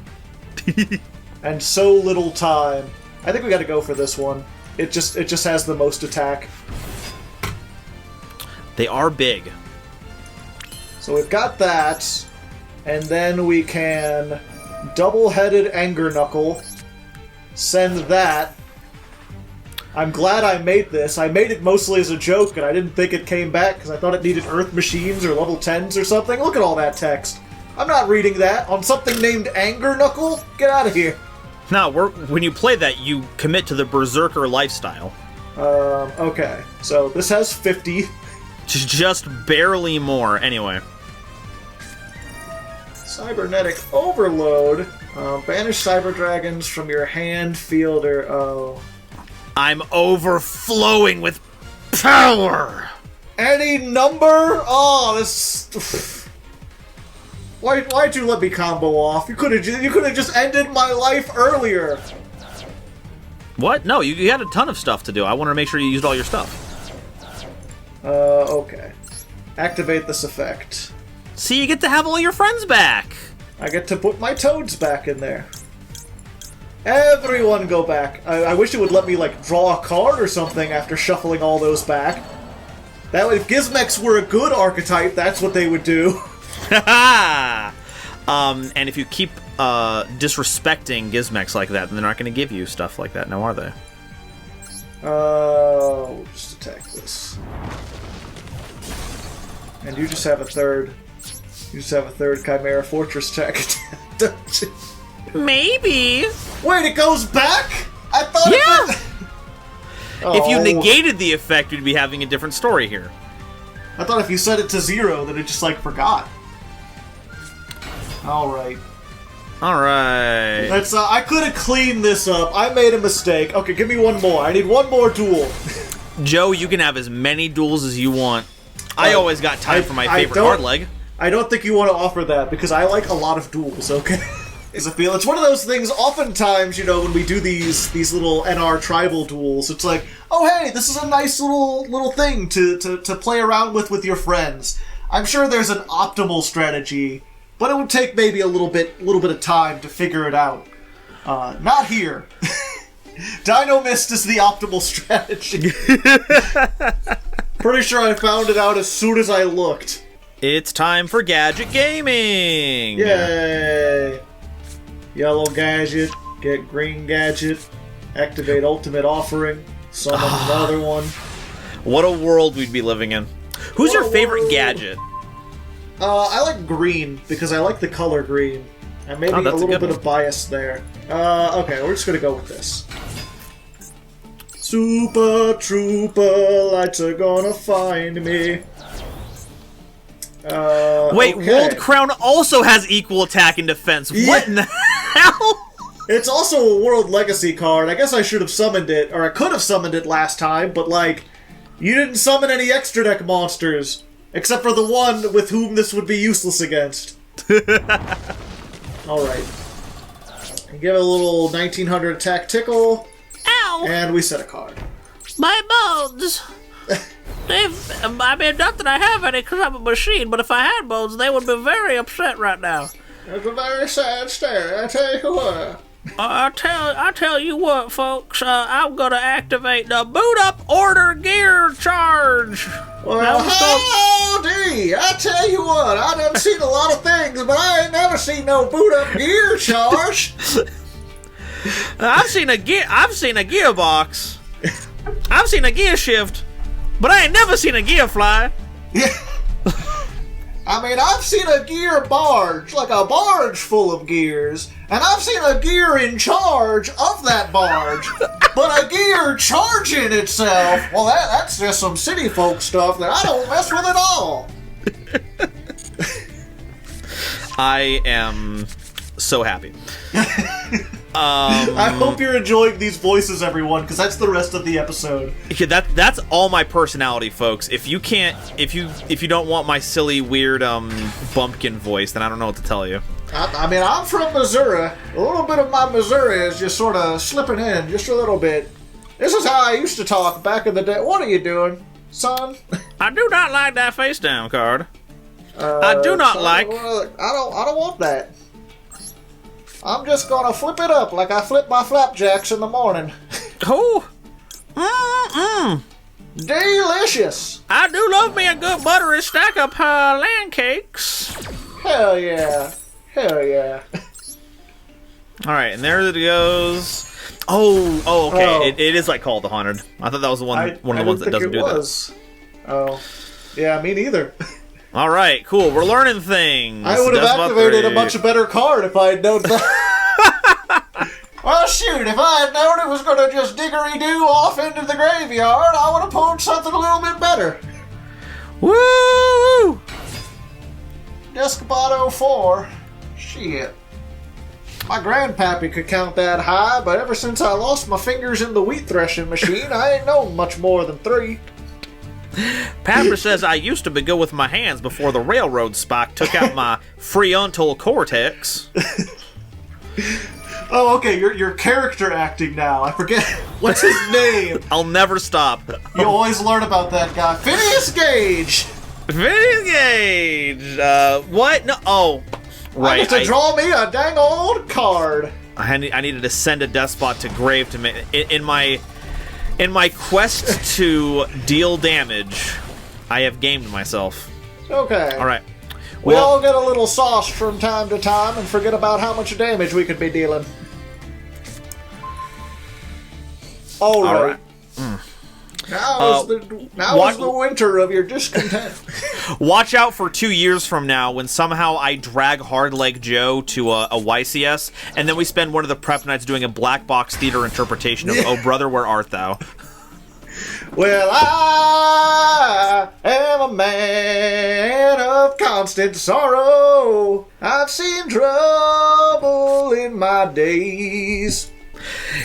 And so little time. I think we got to go for this one. It just has the most attack. They are big. So we've got that, and then we can double-headed Anger Knuckle. Send that. I'm glad I made this. I made it mostly as a joke, and I didn't think it came back because I thought it needed Earth Machines or level 10s or something. Look at all that text. I'm not reading that on something named Anger Knuckle. Get out of here. No, when you play that, you commit to the Berserker lifestyle. Okay. So this has 50. Just barely more. Anyway. Cybernetic Overload. Banish cyber dragons from your hand, field, or... Oh. I'm overflowing with power! Any number? Oh, this... Why'd you let me combo off? You could have just ended my life earlier. What? No, you had a ton of stuff to do. I wanted to make sure you used all your stuff. Okay. Activate this effect. See, you get to have all your friends back. I get to put my toads back in there. Everyone go back. I wish it would let me, like, draw a card or something after shuffling all those back. That way, if Gizmex were a good archetype, that's what they would do. And if you keep disrespecting Gizmex like that, then they're not going to give you stuff like that now, are they? We'll just attack this. And you just have a third. You just have a third Chimera Fortress tech. Maybe. Wait, it goes back? I thought yeah. It If you negated the effect, we'd be having a different story here. I thought if you set it to 0, then it just, like, forgot. Alright. Alright. That's, I could have cleaned this up. I made a mistake. Okay, give me one more. I need one more duel. Joe, you can have as many duels as you want. I always got time for my favorite Hardleg. I don't think you want to offer that, because I like a lot of duels, okay? Because I feel it's one of those things, oftentimes, you know, when we do these little NR tribal duels, it's like, oh hey, this is a nice little thing to play around with your friends. I'm sure there's an optimal strategy, but it would take maybe a little bit of time to figure it out. Not here. Dino Mist is the optimal strategy. Pretty sure I found it out as soon as I looked. It's time for Gadget Gaming! Yay! Yellow Gadget, get Green Gadget, activate Ultimate Offering, summon another one. What a world we'd be living in. Who's your favorite gadget? I like green, because I like the color green. And maybe a little bit of bias there. Okay, we're just gonna go with this. Super Trooper, lights are gonna find me. Wait, okay. World Crown also has equal attack and defense. Yeah. What in the hell? It's also a World Legacy card. I guess I should have summoned it, or I could have summoned it last time, but, like, you didn't summon any extra deck monsters, except for the one with whom this would be useless against. Alright. Give it a little 1900 attack tickle. Ow! And we set a card. My bones! I mean, not that I have any because I'm a machine, but if I had bones, they would be very upset right now. It's a very sad stare, I tell you what. I tell you what, folks, I'm gonna activate the boot up order gear charge. Well, howdy! I tell you what, I done seen a lot of things, but I ain't never seen no boot up gear charge. I've seen a gearbox. I've seen a gear shift. But I ain't never seen a gear fly. Yeah. I mean, I've seen a gear barge, like a barge full of gears, and I've seen a gear in charge of that barge. But a gear charging itself, well, that's just some city folk stuff that I don't mess with at all. I am so happy. I hope you're enjoying these voices, everyone, because that's the rest of the episode. Okay, that's all my personality, folks. If you don't want my silly, weird, bumpkin voice, then I don't know what to tell you. I mean, I'm from Missouri. A little bit of my Missouri is just sort of slipping in, just a little bit. This is how I used to talk back in the day. What are you doing, son? I do not like that face down card. I do not like. I don't want that. I'm just gonna flip it up like I flip my flapjacks in the morning. Oh, Delicious. I do love me a good buttery stack of land cakes. Hell yeah. Hell yeah. All right, and there it goes. Oh, okay. Oh. It is like Call of the Haunted. I thought that was one of the ones that doesn't do that. Oh, yeah, me neither. All right, cool. We're learning things. I would have Despot activated 3. a much better card if I had known that. Well, shoot, if I had known it was going to just diggery-doo off into the graveyard, I would have pulled something a little bit better. Woo! Despot 04. Shit. My grandpappy could count that high, but ever since I lost my fingers in the wheat threshing machine, I ain't known much more than 3. Papa says I used to be good with my hands before the railroad spike took out my frontal cortex. Oh, okay, you're character acting now. I forget. What's his name? I'll never stop. You always learn about that guy. Phineas Gage! Phineas Gage! What? No, oh. I Right. get to draw me a dang old card. I needed to send a Despot to grave to make in my quest to deal damage. I have gamed myself. Okay. All right. We Well, all get a little sauce from time to time and forget about how much damage we could be dealing. All right. Now is the winter of your discontent. watch out for 2 years from now when somehow I drag Hardleg Joe to a YCS, and then we spend one of the prep nights doing a black box theater interpretation of "Oh Brother, Where Art Thou?" Well, I am a man of constant sorrow. I've seen trouble in my days.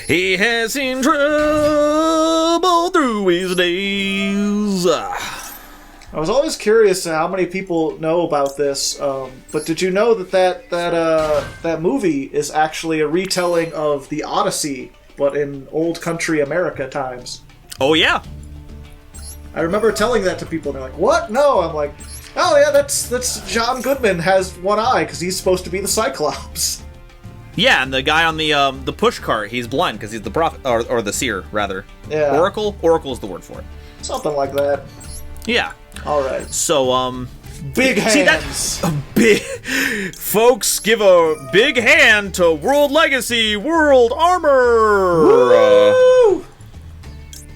He has seen trouble through his days. I was always curious how many people know about this, but did you know that movie is actually a retelling of the Odyssey, but in old country America times? Oh yeah. I remember telling that to people, and they're like, "What? No." I'm like, "Oh yeah, that's John Goodman has one eye because he's supposed to be the Cyclops." Yeah, and the guy on the push cart, he's blind because he's the prophet, or the seer, rather. Yeah. Oracle? Oracle is the word for it. Something like that. Yeah. All right. So, Big hands. see, that's a big... Folks, give a big hand to World Legacy World Armor! Woo!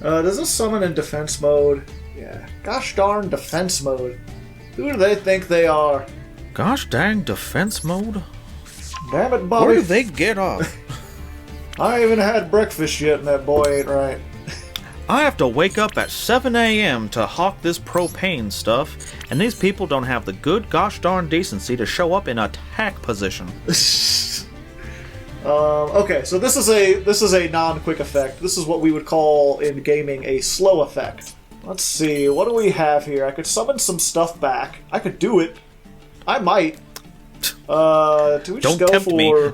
Does this summon in defense mode? Yeah. Gosh darn defense mode. Who do they think they are? Gosh dang defense mode? Damn it, Bobby. Where do they get off? I ain't even had breakfast yet, and that boy ain't right. I have to wake up at 7 a.m. to hawk this propane stuff, and these people don't have the good gosh darn decency to show up in attack position. Okay, so this is a non-quick effect. This is what we would call in gaming a slow effect. Let's see, what do we have here? I could summon some stuff back. I could do it. I might. Do we just Don't go tempt for... me.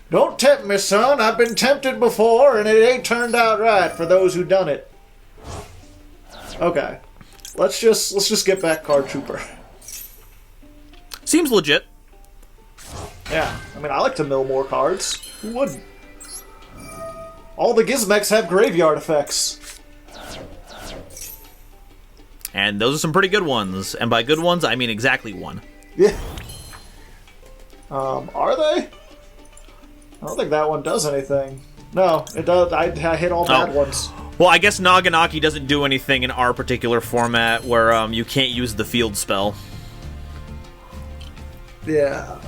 Don't tempt me, son. I've been tempted before, and it ain't turned out right for those who done it. Okay. Let's just get back Card Trooper. Seems legit. Yeah, I mean, I like to mill more cards. Who wouldn't? All the Gizmecs have graveyard effects. And those are some pretty good ones. And by good ones, I mean exactly one. Yeah. Are they? I don't think that one does anything. No, it does. I hit all bad ones. Well, I guess Naganaki doesn't do anything in our particular format where you can't use the field spell. Yeah.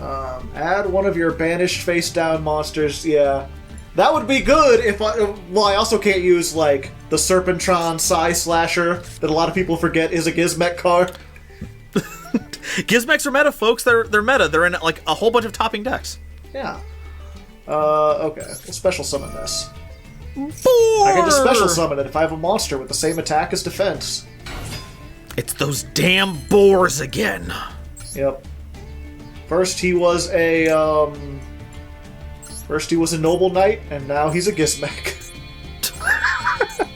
Add one of your banished face-down monsters. Yeah. That would be good if I... Well, I also can't use, like, the Serpentron Psy Slasher that a lot of people forget is a Gizmec card. Gizmecs are meta, folks. They're meta. They're in, like, a whole bunch of topping decks. Yeah. Okay. We'll special summon this. Four! I can just special summon it if I have a monster with the same attack as defense. It's those damn boars again. Yep. First he was a noble knight, and now he's a Gizmec.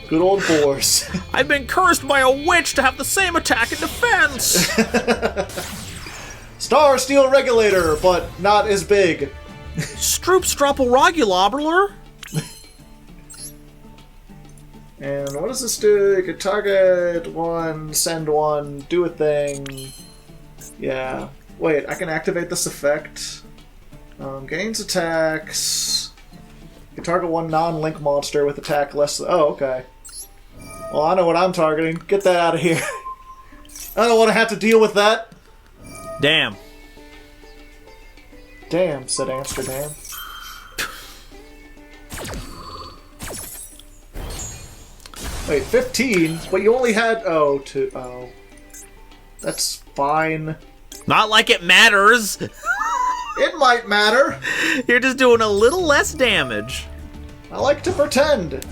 Good old boars. I've been cursed by a witch to have the same attack and defense. Star Steel Regulator, but not as big. Stroop Stroppelrogulobler. And what does this do? You can target one, send one, do a thing. Yeah. Wait, I can activate this effect. Gains attacks. You can target one non-link monster with attack less than... Oh, okay. Well, I know what I'm targeting. Get that out of here. I don't want to have to deal with that. Damn. Damn, said Amsterdam. Wait, 15? But you only had... Oh, two... Oh. That's fine. Not like it matters. It might matter. You're just doing a little less damage. I like to pretend.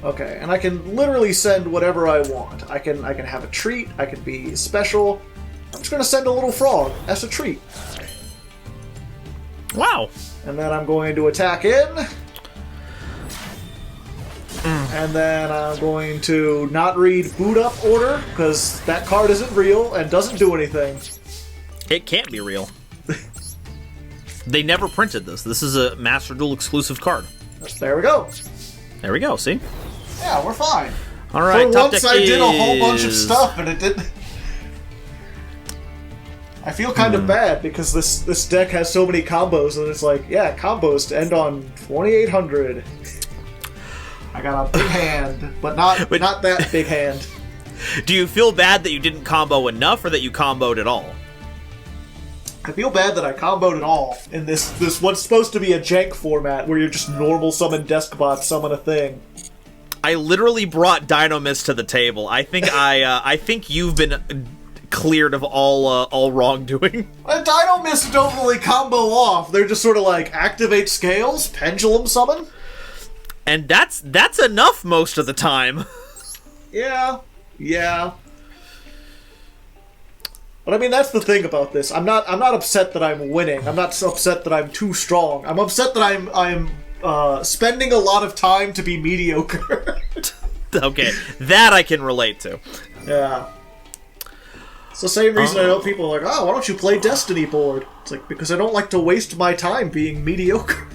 Okay, and I can literally send whatever I want. I can have a treat, I can be special. I'm just gonna send a little frog as a treat. Wow. And then I'm going to attack in. And then I'm going to not read boot up order, because that card isn't real and doesn't do anything. It can't be real. They never printed this. This is a Master Duel exclusive card. There we go. There we go, see? Yeah, we're fine. All right, For top once deck I did a whole bunch of is- stuff and it didn't... I feel kind of bad because this deck has so many combos and it's like, yeah, combos to end on 2800. I got a big hand, but not that big hand. Do you feel bad that you didn't combo enough or that you comboed at all? I feel bad that I comboed it all in this what's supposed to be a jank format where you're just normal summon Deskbot, summon a thing. I literally brought Dynomist to the table. I think you've been cleared of all wrongdoing. Dino Mist don't really combo off. They're just sort of like activate scales, pendulum summon. And that's enough most of the time. Yeah. But I mean, that's the thing about this. I'm not upset that I'm winning. I'm not so upset that I'm too strong. I'm upset that I'm spending a lot of time to be mediocre. Okay, that I can relate to. Yeah. It's the same reason I know people are like, oh, why don't you play Destiny board? It's like, because I don't like to waste my time being mediocre.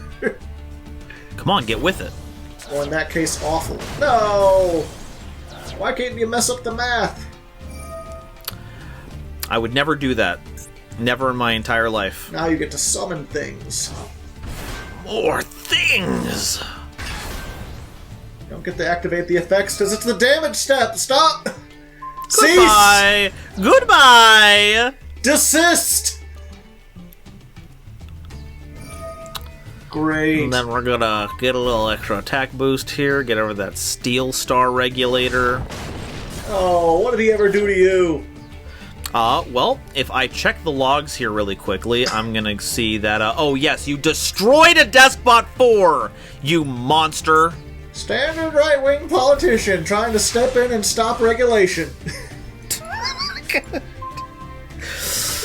Come on, get with it. Or in that case, awful. No! Why can't you mess up the math? I would never do that. Never in my entire life. Now you get to summon things. More things! You don't get to activate the effects because it's the damage step. Stop! Goodbye! Cease! Goodbye! Desist! Great. And then we're gonna get a little extra attack boost here, get over that Steel Star Regulator. Oh, what did he ever do to you? Well, if I check the logs here really quickly, I'm gonna see that, oh yes, you destroyed a Deskbot 4, you monster! Standard right-wing politician trying to step in and stop regulation. You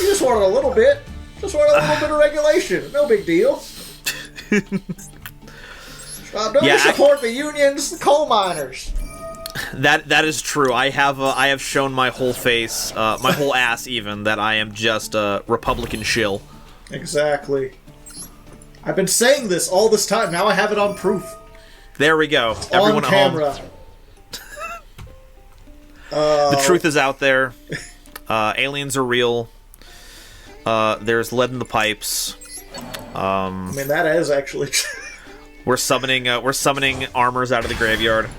just wanted a little bit. Just wanted a little bit of regulation. No big deal. Don't you support the unions, the coal miners? That is true. I have shown my whole face, my whole ass even, that I am just a Republican shill. Exactly. I've been saying this all this time. Now I have it on proof. There we go. Everyone on camera. At home. The truth is out there. Aliens are real. There's lead in the pipes. I mean, that is actually true. We're summoning armors out of the graveyard.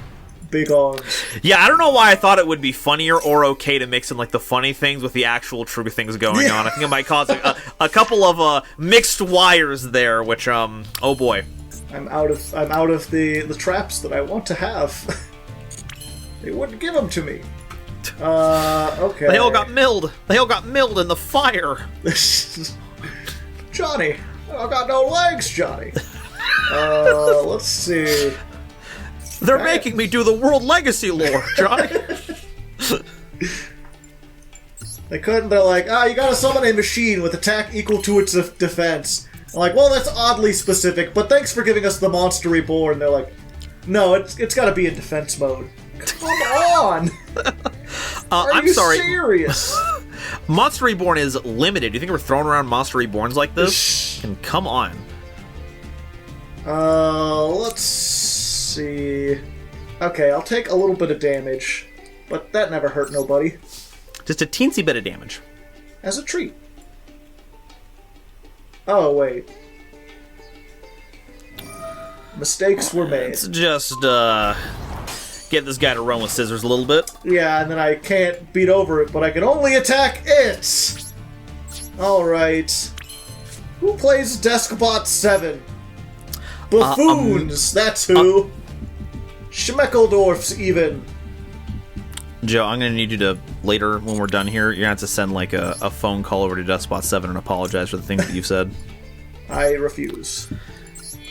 Big arms. Yeah, I don't know why I thought it would be funnier or okay to mix in like the funny things with the actual true things going on. I think it might cause a couple of mixed wires there, which oh boy. I'm out of the traps that I want to have. They wouldn't give them to me. Okay. They all got milled. They all got milled in the fire. Johnny, I got no legs, Johnny. Let's see. They're making me do the World Legacy lore, Johnny. They couldn't. They're like, you gotta summon a machine with attack equal to its defense. I'm like, well, that's oddly specific, but thanks for giving us the Monster Reborn. They're like, no, it's gotta be in defense mode. Come on! I'm sorry. Serious? Monster Reborn is limited. Do you think we're throwing around Monster Reborns like this? And come on. Let's see. Okay, I'll take a little bit of damage, but that never hurt nobody. Just a teensy bit of damage. As a treat. Oh, wait. Mistakes were made. It's just, Get this guy to run with scissors a little bit. Yeah, and then I can't beat over it, but I can only attack it! Alright. Who plays Deskbot 7? Buffoons, that's who. Schmeckeldorfs, even. Joe, I'm gonna need you to, later when we're done here, you're gonna have to send like a phone call over to Deskbot 7 and apologize for the things that you've said. I refuse.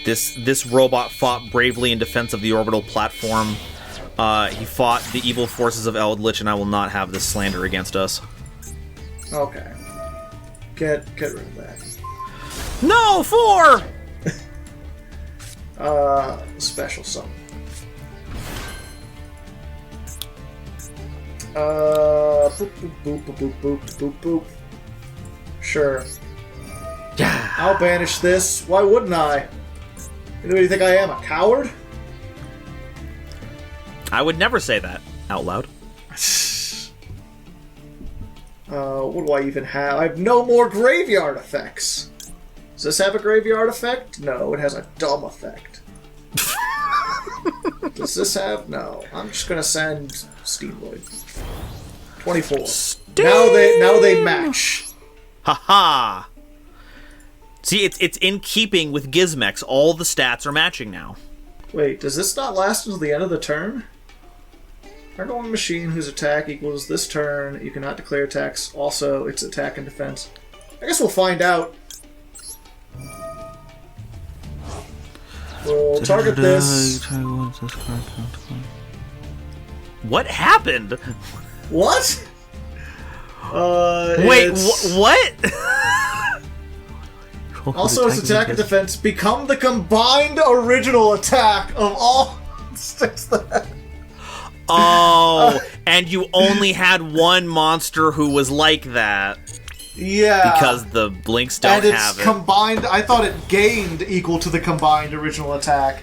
This robot fought bravely in defense of the orbital platform. He fought the evil forces of Eldritch, and I will not have this slander against us. Okay. Get rid of that. No, 4! Special summon. Boop, boop, boop, boop, boop, boop, boop. Sure. Yeah. I'll banish this. Why wouldn't I? Do you think I am, a coward? I would never say that out loud. What do I even have? I have no more graveyard effects. Does this have a graveyard effect? No, it has a dumb effect. Does this have? No. I'm just gonna send Steamboy. 24. Now they match. Haha. See, it's in keeping with Gizmex. All the stats are matching now. Wait, does this not last until the end of the turn? Target one machine whose attack equals this turn. You cannot declare attacks. Also, its attack and defense. I guess we'll find out. We'll target this. What happened? What? Wait, what? Also, its attack and defense become the combined original attack of all six that. Oh, and you only had one monster who was like that. Yeah. Because the Blinks don't and have it. And it's combined, I thought it gained equal to the combined original attack.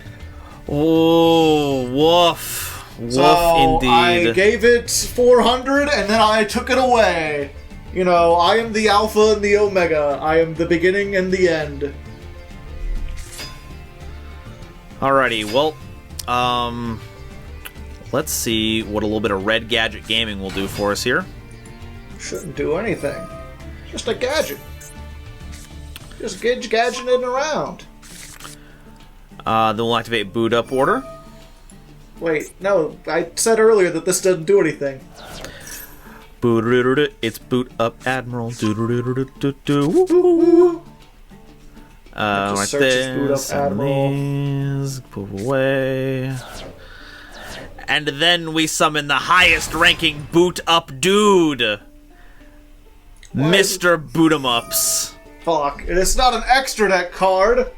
Oh, woof. Woof, so indeed. I gave it 400 and then I took it away. You know, I am the Alpha and the Omega. I am the beginning and the end. Alrighty, well, let's see what a little bit of Red Gadget Gaming will do for us here. Shouldn't do anything. Just a gadget. Just gadgeting around. Then we'll activate Boot Up Order. Wait, no, I said earlier that this doesn't do anything. It's Boot Up Admiral. Right there. Boot Up Admiral. These, put away. And then we summon the highest ranking Boot Up Dude. Mr. Boot 'em Ups. Fuck, and it's not an extra deck card.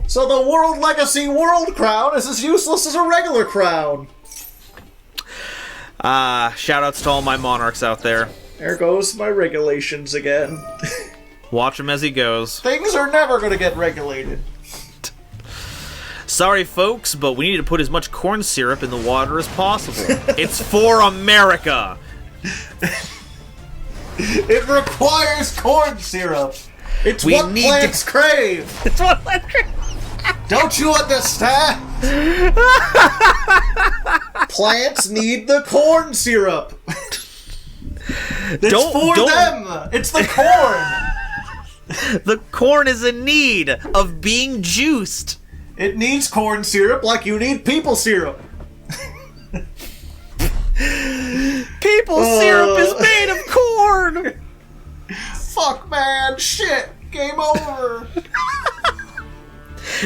So the World Legacy World Crown is as useless as a regular crown. Shoutouts to all my monarchs out there. There goes my regulations again. Watch him as he goes. Things are never gonna get regulated. Sorry, folks, but we need to put as much corn syrup in the water as possible. It's for America! It requires corn syrup. It's We what need plants crave. It's what plants crave. Don't you understand? Plants need the corn syrup. It's for them. It's the corn. The corn is in need of being juiced. It needs corn syrup like you need people syrup. People syrup is made of corn. Fuck, man. Shit. Game over.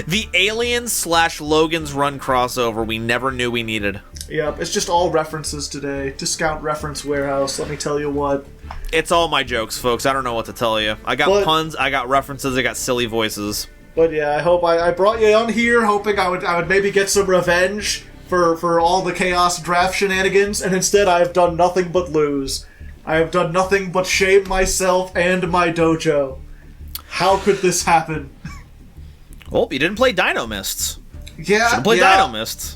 The Alien/Logan's Run crossover we never knew we needed. Yep, it's just all references today. Discount Reference Warehouse, let me tell you what. It's all my jokes, folks. I don't know what to tell you. I got puns, I got references, I got silly voices. But yeah, I hope I brought you on here hoping I would maybe get some revenge for all the Chaos Draft shenanigans, and instead I have done nothing but lose. I have done nothing but shame myself and my dojo. How could this happen? Oh, you didn't play Dino Mists. Yeah, Should've played Dino Mists.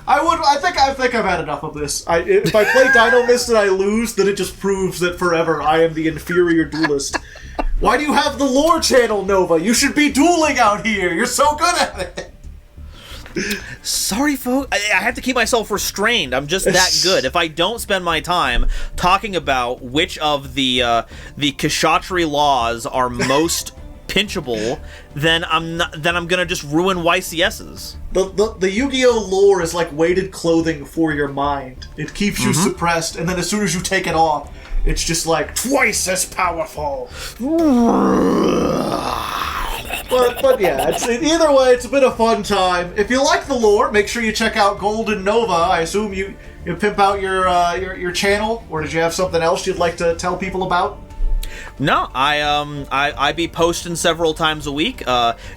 I think I've had enough of this. If I play Dino Mist and I lose, then it just proves that forever I am the inferior duelist. Why do you have the lore channel, Nova? You should be dueling out here. You're so good at it. Sorry, folks. I have to keep myself restrained. I'm just that good. If I don't spend my time talking about which of the Kshatriya laws are most pinchable, then I'm gonna just ruin YCSs. The Yu-Gi-Oh lore is like weighted clothing for your mind. It keeps you suppressed, and then as soon as you take it off, it's just like twice as powerful. But yeah, either way, it's been a fun time. If you like the lore, make sure you check out Golden Nova. I assume you pimp out your channel, or did you have something else you'd like to tell people about? No, I be posting several times a week.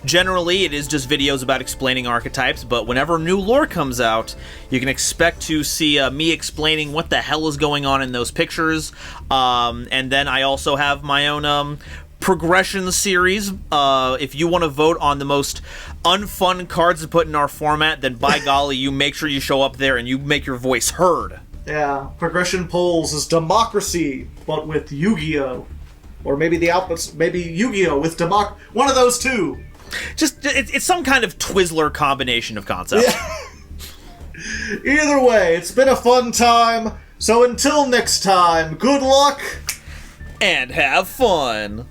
Generally, it is just videos about explaining archetypes, but whenever new lore comes out, you can expect to see me explaining what the hell is going on in those pictures. And then I also have my own progression series. If you want to vote on the most unfun cards to put in our format, then by golly, you make sure you show up there and you make your voice heard. Yeah, progression polls is democracy, but with Yu-Gi-Oh! Or maybe the opposite, maybe Yu-Gi-Oh! With one of those two. Just, it's some kind of Twizzler combination of concepts. Yeah. Either way, it's been a fun time, so until next time, good luck! And have fun!